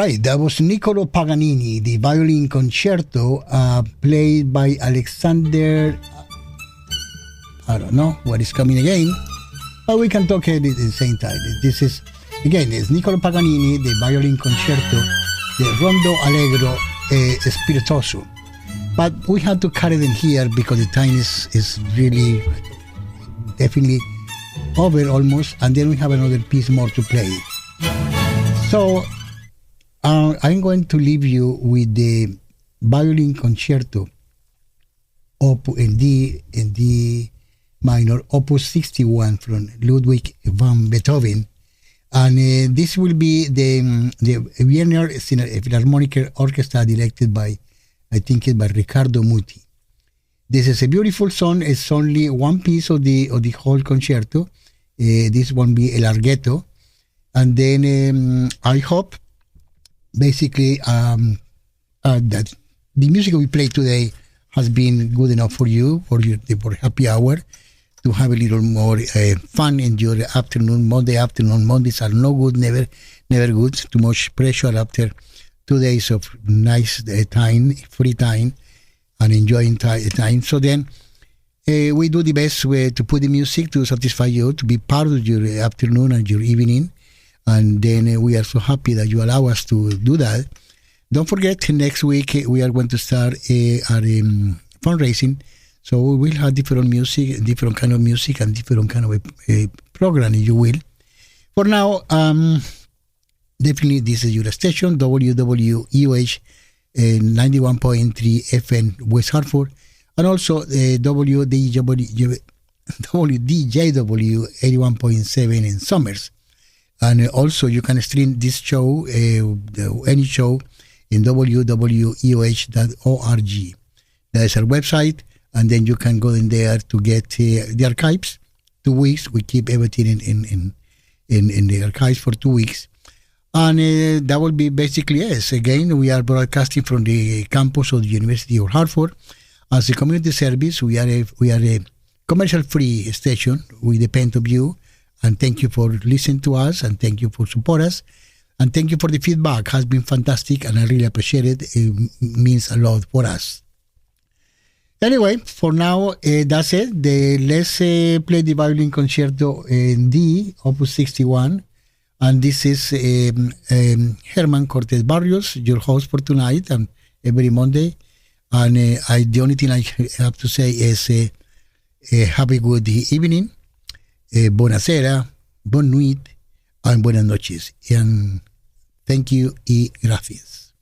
right, that was Niccolo Paganini, the violin concerto played by Alexander. I don't know what is coming again, but we can talk at the same time. This is, again, it's Niccolo Paganini, the violin concerto, the Rondo Allegro Spiritoso. But we have to cut it in here because the time is really definitely over almost, and then we have another piece more to play. So I'm going to leave you with the violin concerto in D minor, Opus 61 from Ludwig van Beethoven, and this will be the Wiener Philharmonic Orchestra directed by, I think it's by Riccardo Muti. This is a beautiful song. It's only one piece of the whole concerto. This won't be a larghetto, and then I hope basically that the music we played today has been good enough for you for happy hour, to have a little more fun in your afternoon. Monday afternoon, Mondays are no good, never good. Too much pressure after 2 days of nice time, free time, and enjoying time. So then we do the best way to put the music to satisfy you, to be part of your afternoon and your evening. And then we are so happy that you allow us to do that. Don't forget, next week we are going to start our fundraising. So we will have different music, different kind of music, and different kind of a program, if you will. For now, definitely this is your station, WWUH 91.3 FM West Hartford, and also WDJW 81.7 in Somers. And also you can stream this show, any show, in www.eoh.org. That is our website, and then you can go in there to get the archives. 2 weeks, we keep everything in the archives for 2 weeks. And that will be basically us. Again, we are broadcasting from the campus of the University of Hartford. As a community service, we are a commercial-free station. We depend on you. And thank you for listening to us, and thank you for support us, and thank you for the feedback. It has been fantastic, and I really appreciate it. It means a lot for us. Anyway, for now, that's it. Let's play the violin concerto in D, Opus 61, and this is Hermann Cortes-Barrios, your host for tonight and every Monday. And the only thing I have to say is have a good evening. Buonasera, bonne nuit, and buenas noches. And thank you y gracias.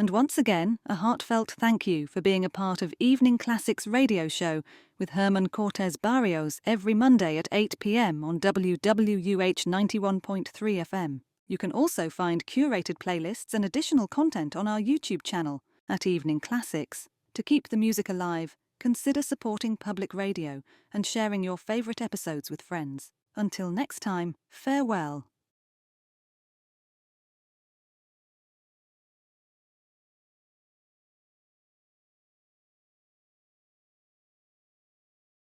And once again, a heartfelt thank you for being a part of Evening Classics radio show with Hermann Cortes-Barrios every Monday at 8 p.m. on WWUH 91.3 FM. You can also find curated playlists and additional content on our YouTube channel at Evening Classics. To keep the music alive, consider supporting public radio and sharing your favourite episodes with friends. Until next time, farewell.